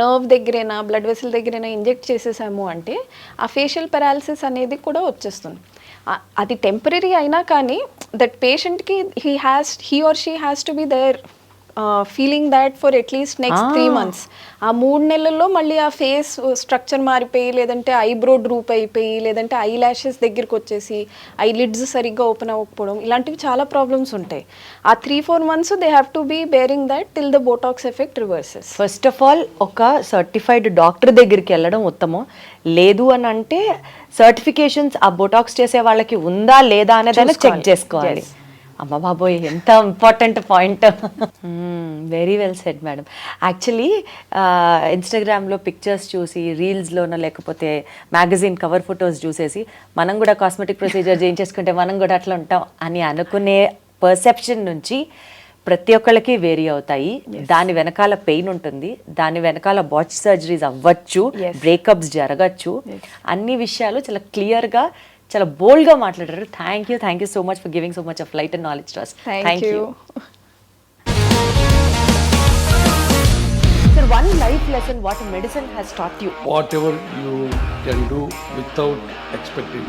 నర్వ్ దగ్గరైనా, బ్లడ్ వెసల్ దగ్గరైనా ఇంజెక్ట్ చేసేసాము అంటే ఆ ఫేషియల్ పెరాలిసిస్ అనేది కూడా వచ్చేస్తుంది. అది టెంపరీ అయినా కానీ దట్ పేషెంట్కి he or she has to be their feeling that for at least next 3 months. ఆ 3 నెలల్లో మళ్ళీ ఆ ఫేస్ స్ట్రక్చర్ మారిపోయి, లేదంటే ఐబ్రో డ్రూప్ అయిపోయి, లేదంటే ఐ ల్యాషెస్ దగ్గరికి వచ్చేసి ఐ లిడ్స్ సరిగ్గా ఓపెన్ అవ్వకపోవడం, ఇలాంటివి చాలా ప్రాబ్లమ్స్ ఉంటాయి. ఆ 3-4 months they have to be bearing that till the botox effect reverses. First of all ఒక సర్టిఫైడ్ డాక్టర్ దగ్గరికి వెళ్ళడం ఉత్తమం. లేదు అని అంటే సర్టిఫికేషన్స్ ఆ బోటాక్స్ చేసే వాళ్ళకి ఉందా లేదా అనేది చెక్ చేసుకోవాలి. అమ్మ బాబోయ్, ఎంత important point. Very well said madam. Actually ఇన్స్టాగ్రామ్లో పిక్చర్స్ చూసి, రీల్స్లోనో లేకపోతే మ్యాగజైన్ కవర్ ఫొటోస్ చూసేసి మనం కూడా కాస్మెటిక్ ప్రొసీజర్ చేయించేసుకుంటే మనం కూడా అట్లా ఉంటాం అని అనుకునే పర్సెప్షన్ నుంచి ప్రతి ఒక్కళ్ళకి వేరీ అవుతాయి. దాని వెనకాల పెయిన్ ఉంటుంది, దాని వెనకాల బాచ్ సర్జరీస్ అవ్వచ్చు, బ్రేకప్స్ జరగచ్చు, అన్ని విషయాలు చాలా క్లియర్గా, చాలా బోల్డ్గా మాట్లాడారు. Thank you so much for giving so much of light and knowledge to us. Thank you. Sir, one life lesson what medicine has taught you. Whatever you can do without expecting.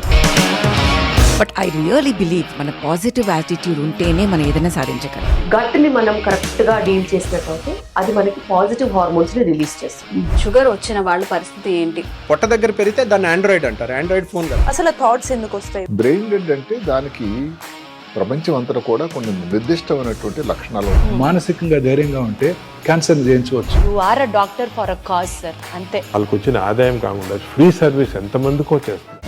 But I really believe మన positive attitude ఉంటేనే మనం ఏదైనా సాధించగలం. గట్ని మనం కరెక్ట్గా deal చేసినట్లయితే అది మనకి పాజిటివ్ హార్మోన్స్ని రిలీజ్ చేస్తుంది. షుగర్ వచ్చిన వాళ్ళ పరిస్థితి ఏంటి? పొట్ట దగ్గర పెరిగితే దాన్ని ఆండ్రాయిడ్ అంటారు, ఆండ్రాయిడ్ ఫోన్ కదా. అసలు థాట్స్ ఎందుకు వస్తాయి? బ్రెయిన్ డెడ్ అంటే దానికి ప్రపంచం అంతా కూడా కొన్ని నిర్దిష్టమైనటువంటి లక్షణాలు ఉన్నాయి. మానసికంగా ధైర్యంగా ఉంటే క్యాన్సర్ జయించవచ్చు. You are a doctor for a cause sir, అంతే. వాళ్ళకి వచ్చిన ఆదాయం కాకుండా ఫ్రీ సర్వీస్ ఎంతమందికో చేస్తుంది.